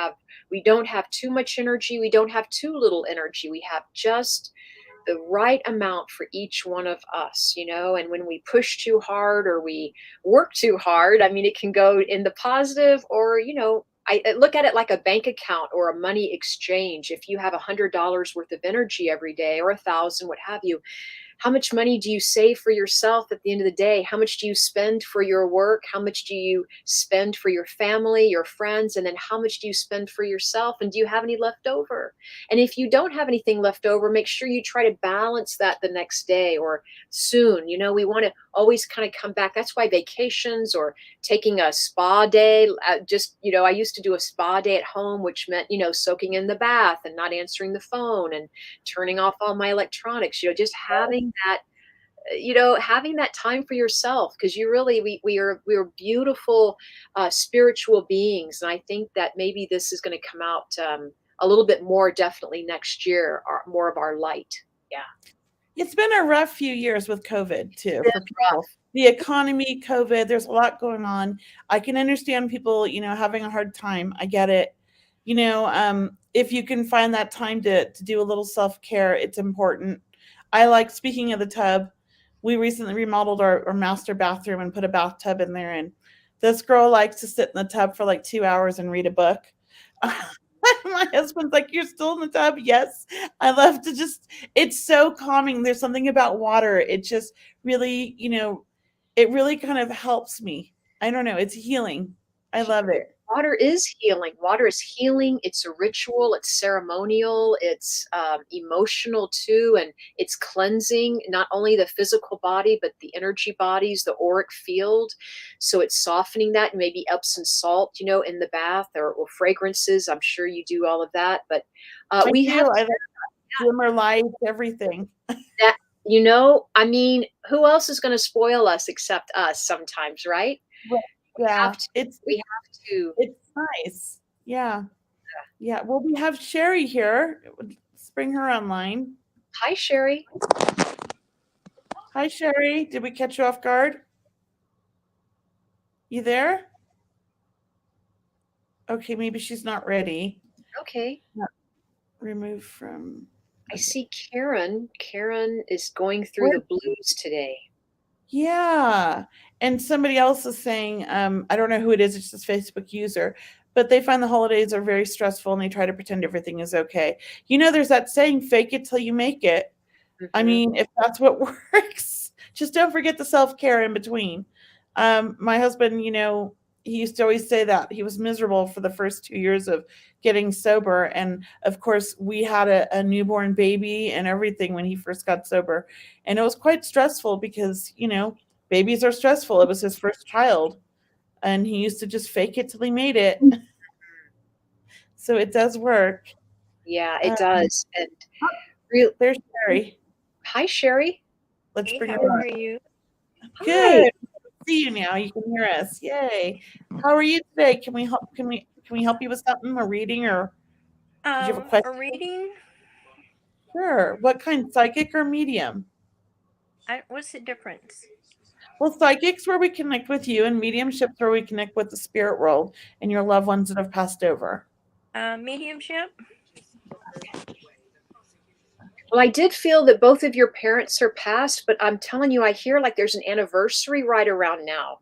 don't have too much energy, we don't have too little energy. We have just the right amount for each one of us, and when we push too hard or we work too hard, I mean, it can go in the positive or, I look at it like a bank account or a money exchange. If you have $100 worth of energy every day or 1,000, what have you, how much money do you save for yourself at the end of the day? How much do you spend for your work? How much do you spend for your family, your friends? And then how much do you spend for yourself? And do you have any left over? And if you don't have anything left over, make sure you try to balance that the next day or soon. We want to always kind of come back. That's why vacations or taking a spa day, I used to do a spa day at home, which meant, soaking in the bath and not answering the phone and turning off all my electronics, just having that time for yourself because you really we are beautiful spiritual beings, and I think that maybe this is going to come out a little bit more definitely next year, more of our light. Yeah. It's been a rough few years with COVID too Been for people. The economy, COVID, there's a lot going on. I can understand people, having a hard time. I get it. If you can find that time to do a little self-care, it's important. I like, speaking of the tub, we recently remodeled our master bathroom and put a bathtub in there. And this girl likes to sit in the tub for like 2 hours and read a book. My husband's like, "You're still in the tub?" Yes. I love to it's so calming. There's something about water. It just really, it really kind of helps me. I don't know. It's healing. I love it. Water is healing. Water is healing. It's a ritual. It's ceremonial. It's emotional too, and it's cleansing not only the physical body but the energy bodies, the auric field. So it's softening that, and maybe Epsom salt, in the bath or fragrances. I'm sure you do all of that, but I we do. have I like dimmer lights, everything. that. I mean, who else is going to spoil us except us sometimes, right? But We yeah, have to. We have to. it's nice. Yeah. Yeah. Well, we have Sherry here. Let's bring her online. Hi, Sherry. Hi, Sherry. Did we catch you off guard? You there? Okay, maybe she's not ready. Okay. Remove from. I see Karen. Karen is going through the blues today. Yeah. And somebody else is saying, I don't know who it is, it's just a Facebook user, but they find the holidays are very stressful and they try to pretend everything is okay. There's that saying, fake it till you make it. I Mhm. mean, if that's what works, just don't forget the self-care in between. My husband, he used to always say that he was miserable for the first 2 years of getting sober. And of course, we had a newborn baby and everything when he first got sober. And it was quite stressful because, babies are stressful. It was his first child. And he used to just fake it till he made it. So it does work. Yeah, it does. And There's Sherry. hi, Sherry. Let's Hey, bring her how on. are you? Good. See you now. You can hear us. Yay. How are you today? Can we help you with something, a reading, or did you have a question? A reading? Sure. What kind, psychic or medium? What's the difference? Well, psychic's where we connect with you, and mediumship's where we connect with the spirit world and your loved ones that have passed over. Mediumship? Well, I did feel that both of your parents are passed, but I'm telling you, I hear like there's an anniversary right around now.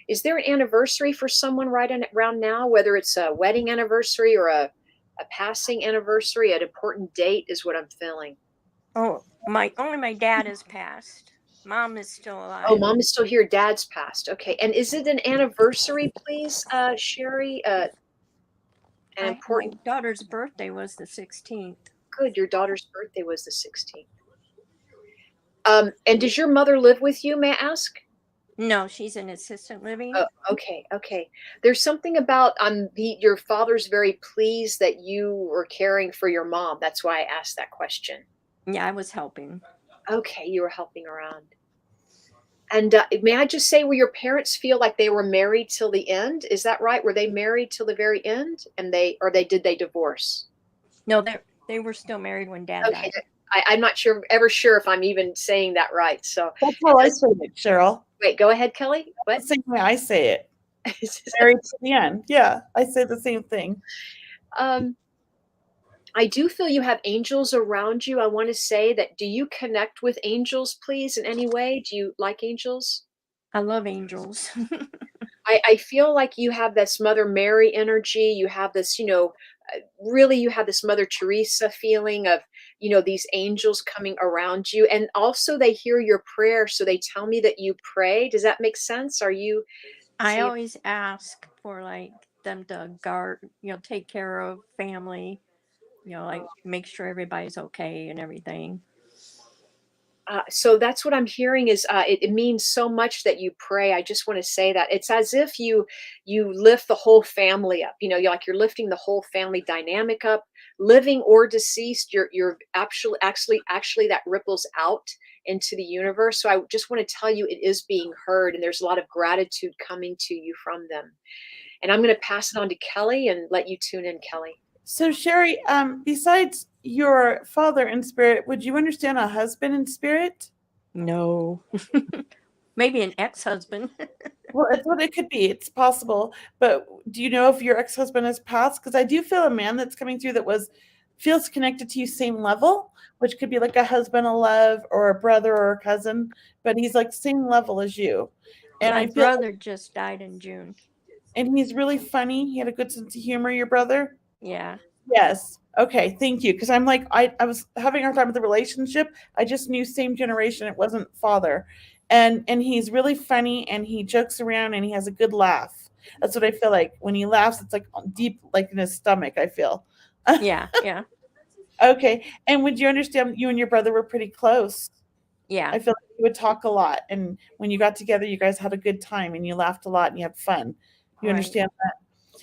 Is there an anniversary for someone around now, whether it's a wedding anniversary or a passing anniversary? An important date is what I'm feeling. Oh, only my dad has passed. Mom is still alive. Oh, mom is still here. Dad's passed. Okay. And is it an anniversary, please, Sherry? An My important. daughter's birthday was the 16th. Good. Your daughter's birthday was the 16th. And does your mother live with you, may I ask? No, she's in assisted living. Oh, okay, okay. There's something about your father's very pleased that you were caring for your mom. That's why I asked that question. Yeah, I was helping. Okay, you were helping around. And may I just say, were your parents feel like they were married till the end? Is that right? Were they married till the very end? And did they divorce? No, they were still married when Dad Okay, died. I'm not ever sure if I'm even saying that right. So That's how I say it, Cheryl. wait, go ahead, Kelly. What? The same way I say it. Married to the end. Yeah, I say the same thing. I do feel you have angels around you. I want to say that, do you connect with angels, please, in any way? Do you like angels? I love angels. I feel like you have this Mother Mary energy. You have this, really, you have this Mother Teresa feeling of, these angels coming around you. And also they hear your prayer. So they tell me that you pray. Does that make sense? Are you I saying, always ask for them to guard, take care of family, make sure everybody's okay and everything. so that's what I'm hearing is it means so much that you pray. I just want to say that it's as if you lift the whole family up. You're lifting the whole family dynamic up, living or deceased. You're actually that ripples out into the universe. So I just want to tell you it is being heard, and there's a lot of gratitude coming to you from them. And I'm going to pass it on to Kelly and let you tune in, Kelly. So Sherry, besides your father in spirit, would you understand a husband in spirit? No. Maybe an ex-husband. Well, it's what it could be. It's possible. But do you know if your ex-husband has passed? Because I do feel a man that's coming through that feels connected to you same level, which could be like a husband of love or a brother or a cousin, but he's like same level as you. And My I feel brother just died in June. and he's really funny. He had a good sense of humor, your brother. Yeah. Yes. Okay. Thank you. Because I'm like, I was having a hard time with the relationship. I just knew same generation. It wasn't father. And he's really funny and he jokes around and he has a good laugh. That's what I feel like. When he laughs, it's like deep, like in his stomach, I feel. Yeah. Yeah. Okay. And would you understand you and your brother were pretty close? Yeah. I feel like you would talk a lot. And when you got together, you guys had a good time and you laughed a lot and you had fun. You Right. understand that?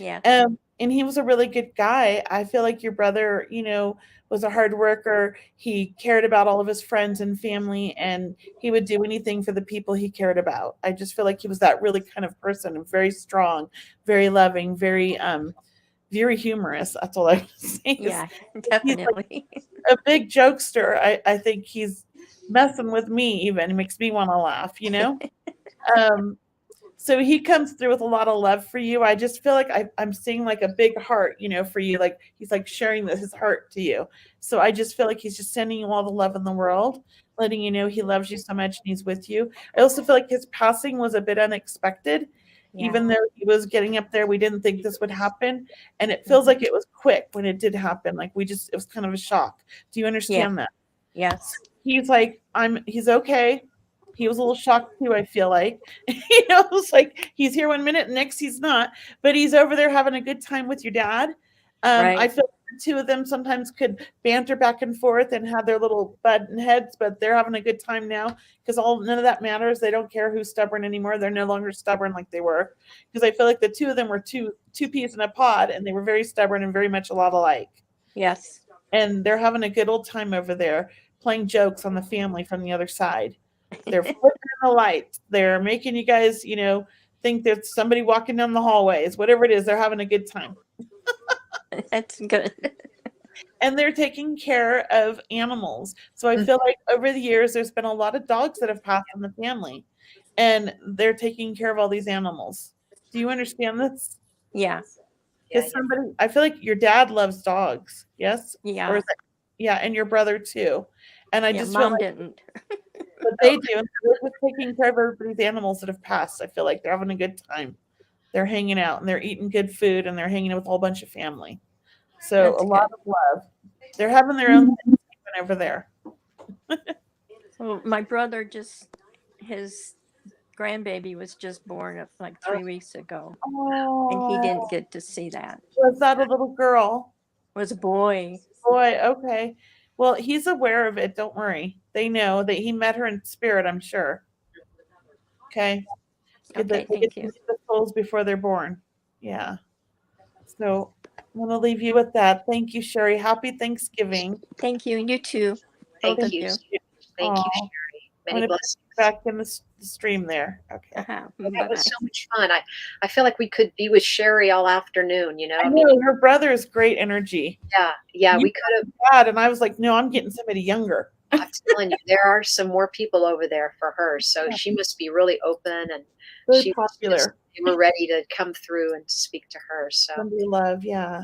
Yeah. And he was a really good guy. I feel like your brother, was a hard worker. He cared about all of his friends and family, and he would do anything for the people he cared about. I just feel like he was that really kind of person, and very strong, very loving, very humorous. That's all I would say. Yeah, He's definitely. like a big jokester. I think he's messing with me even. It makes me want to laugh, So he comes through with a lot of love for you. I just feel like I'm seeing like a big heart, for you. Like he's like sharing his heart to you. So I just feel like he's just sending you all the love in the world, letting you know he loves you so much and he's with you. I also feel like his passing was a bit unexpected. Yeah. Even though he was getting up there, we didn't think this would happen. And it feels like it was quick when it did happen. Like it was kind of a shock. Do you understand that? Yes. He's like, he's okay. He was a little shocked too, I feel like. It's like he's here one minute, next he's not. But he's over there having a good time with your dad. Right. I feel like the two of them sometimes could banter back and forth and have their little button heads, but they're having a good time now because none of that matters. They don't care who's stubborn anymore. They're no longer stubborn like they were. Because I feel like the two of them were two peas in a pod, and they were very stubborn and very much a lot alike. Yes. And they're having a good old time over there, playing jokes on the family from the other side. They're flipping the lights. They're making you guys, think there's somebody walking down the hallways. Whatever it is, they're having a good time. That's good. And they're taking care of animals. So I feel like over the years, there's been a lot of dogs that have passed in the family. And they're taking care of all these animals. Do you understand this? Yeah. I feel like your dad loves dogs. Yes? Yeah. Or is that, yeah, and your brother too. And I just feel Mom like didn't. but they do. And they're just taking care of everybody's animals that have passed. I feel like they're having a good time. They're hanging out and they're eating good food and they're hanging out with a whole bunch of family. So That's a lot good. of love. They're having their own thing over there. Well, my brother his grandbaby was just born like Oh, 3 weeks ago, and he Oh, didn't get to see that. was that a little girl? It was a boy. Boy, okay. Well, he's aware of it. Don't worry. They know that he met her in spirit, I'm sure. Okay. Okay, We get thank to you. meet the souls before they're born. Yeah. So I'm going to leave you with that. Thank you, Sherry. Happy Thanksgiving. Thank you. You too. Both thank of you. you. Thank you, Oh, Sherry. I'm Many going to put blessings. you back in the stream there. Okay. That Bye was bye. so much fun. I feel like we could be with Sherry all afternoon, you know? I I mean, know her brother is great energy. yeah, You we could have. Dad, and I was like, no, I'm getting somebody younger. I'm telling you, there are some more people over there for her. So she must be really open, and Very she was popular. they were ready to come through and to speak to her. So Somebody love, yeah.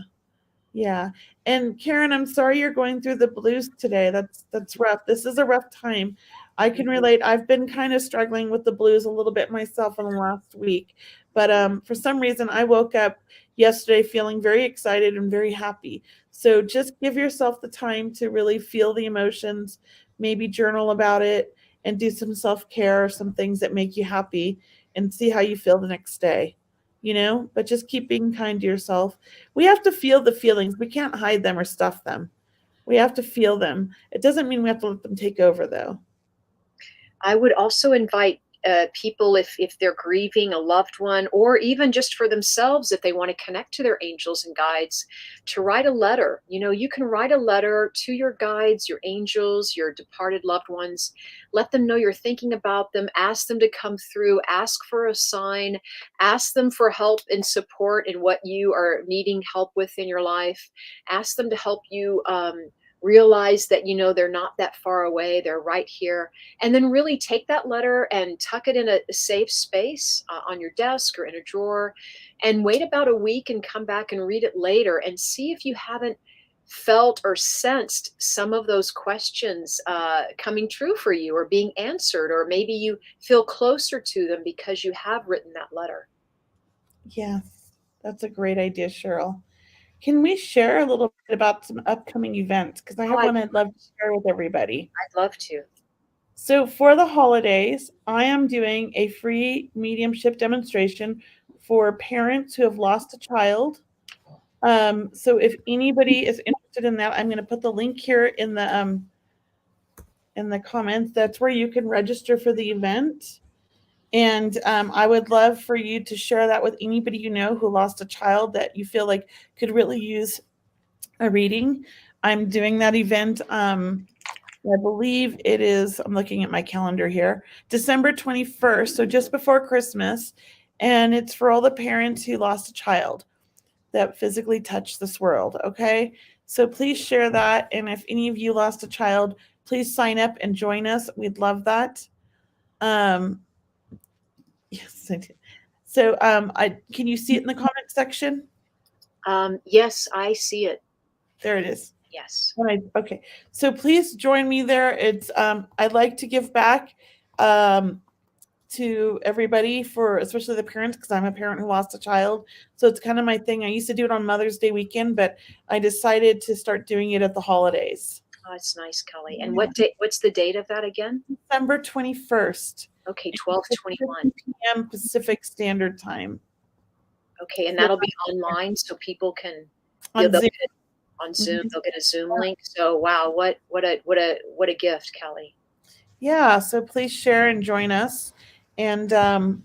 Yeah. And Karen, I'm sorry you're going through the blues today. That's rough. This is a rough time. I can relate. I've been kind of struggling with the blues a little bit myself in the last week. But for some reason I woke up yesterday feeling very excited and very happy. So just give yourself the time to really feel the emotions, maybe journal about it and do some self-care or some things that make you happy and see how you feel the next day. But just keep being kind to yourself. We have to feel the feelings. We can't hide them or stuff them. We have to feel them. It doesn't mean we have to let them take over, though. I would also invite people, if they're grieving a loved one, or even just for themselves, if they want to connect to their angels and guides, to write a letter. You can write a letter to your guides, your angels, your departed loved ones. Let them know you're thinking about them. Ask them to come through. Ask for a sign. Ask them for help and support in what you are needing help with in your life. Ask them to help you realize that they're not that far away. They're right here. And then really take that letter and tuck it in a safe space on your desk or in a drawer, and wait about a week and come back and read it later and see if you haven't felt or sensed some of those questions coming true for you or being answered, or maybe you feel closer to them because you have written that letter. Yes, that's a great idea, Cheryl. Can we share a little bit about some upcoming events? Because I have one I'd love to share with everybody. I'd love to. So for the holidays, I am doing a free mediumship demonstration for parents who have lost a child. So if anybody is interested in that, I'm going to put the link here in the comments. That's where you can register for the event. And I would love for you to share that with anybody you know who lost a child that you feel like could really use a reading. I'm doing that event. I believe it is, I'm looking at my calendar here, December 21st, so just before Christmas. And it's for all the parents who lost a child that physically touched this world, okay? So please share that. And if any of you lost a child, please sign up and join us. We'd love that. Yes, I did. So can you see it in the comment section? Yes, I see it. There it is. Yes. Okay. So please join me there. It's I'd like to give back to everybody, especially the parents, because I'm a parent who lost a child. So it's kind of my thing. I used to do it on Mother's Day weekend, but I decided to start doing it at the holidays. Oh, it's nice, Kelley. And what's the date of that again? December 21st. Okay, 12:21 p.m. Pacific Standard Time. Okay, and that'll be online, so people can on Zoom. On Zoom. They'll get a Zoom link. So wow, what a gift, Kelley. Yeah, so please share and join us. And Cheryl,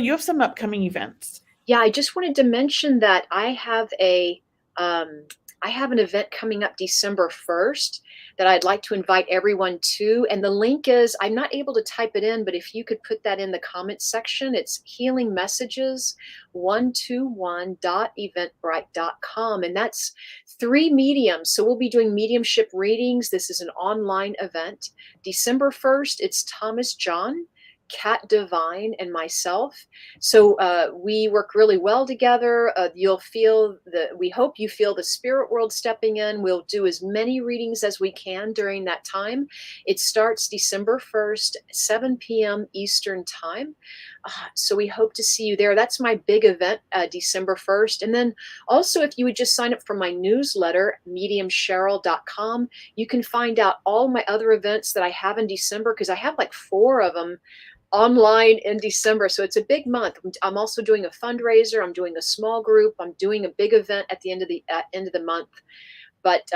you have some upcoming events. Yeah, I just wanted to mention that I have an event coming up December 1st that I'd like to invite everyone to. And the link is, I'm not able to type it in, but if you could put that in the comments section, it's Healing Messages 121.eventbrite.com. And that's 3 mediums. So we'll be doing mediumship readings. This is an online event. December 1st, it's Thomas John. Kat Devine and myself. So we work really well together. We hope you feel the spirit world stepping in. We'll do as many readings as we can during that time. It starts December 1st, 7 p.m. Eastern time. So we hope to see you there. That's my big event, December 1st. And then also, if you would just sign up for my newsletter, mediumcheryl.com, you can find out all my other events that I have in December, because I have like 4 of them online in December. So it's a big month. I'm also doing a fundraiser. I'm doing a small group. I'm doing a big event at the end of the month. But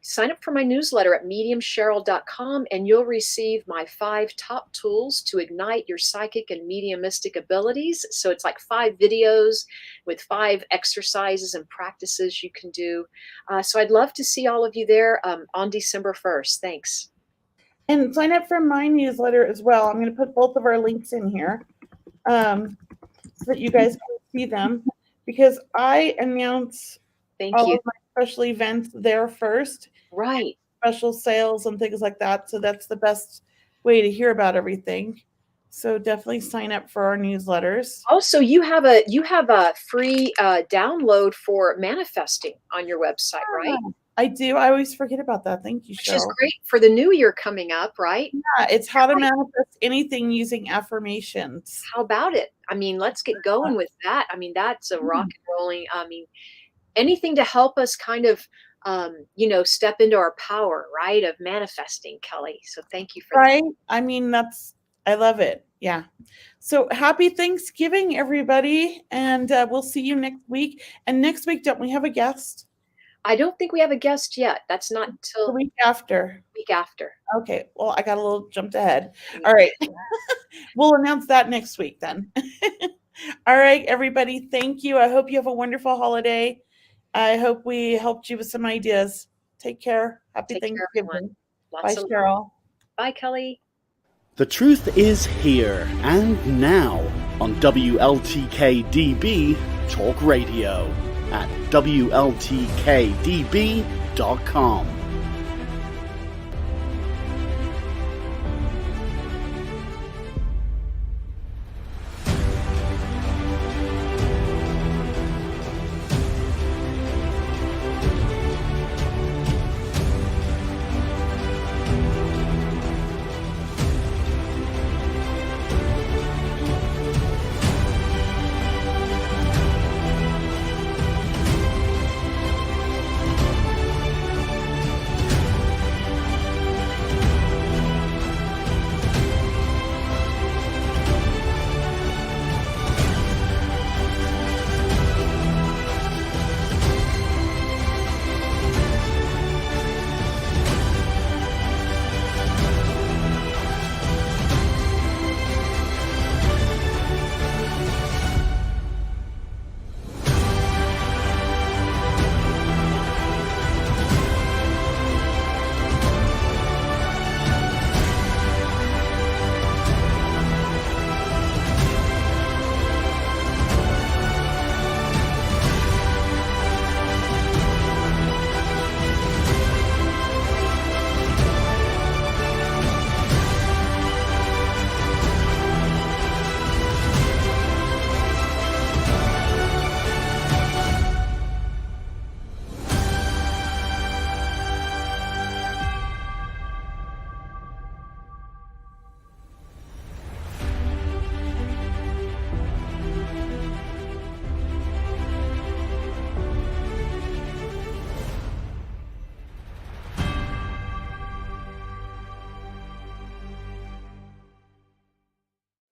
sign up for my newsletter at mediumcheryl.com, and you'll receive my 5 top tools to ignite your psychic and mediumistic abilities. So it's like 5 videos with 5 exercises and practices you can do. So I'd love to see all of you there on December 1st. Thanks. And sign up for my newsletter as well. I'm going to put both of our links in here so that you guys can see them, because I announce all of my special events there first. Right. Special sales and things like that. So that's the best way to hear about everything. So definitely sign up for our newsletters. Also, you have a free download for manifesting on your website, right? I do. I always forget about that. Thank you, Cheryl. Which is great for the new year coming up, right? Yeah, it's how to manifest anything using affirmations. How about it? I mean, let's get going with that. I mean, that's a rock and rolling. I mean, anything to help us kind of, step into our power, right, of manifesting, Kelley. So thank you for that. I mean, I love it. Yeah. So happy Thanksgiving, everybody. And we'll see you next week. And next week, don't we have a guest? I don't think we have a guest yet. That's not until the week after. Okay. Well, I got a little jumped ahead. All right. We'll announce that next week then. All right, everybody. Thank you. I hope you have a wonderful holiday. I hope we helped you with some ideas. Take care. Happy Thanksgiving. Bye, Cheryl. Bye, Kelley. The truth is here and now on WLTK-DB Talk Radio at WLTK-DB.com.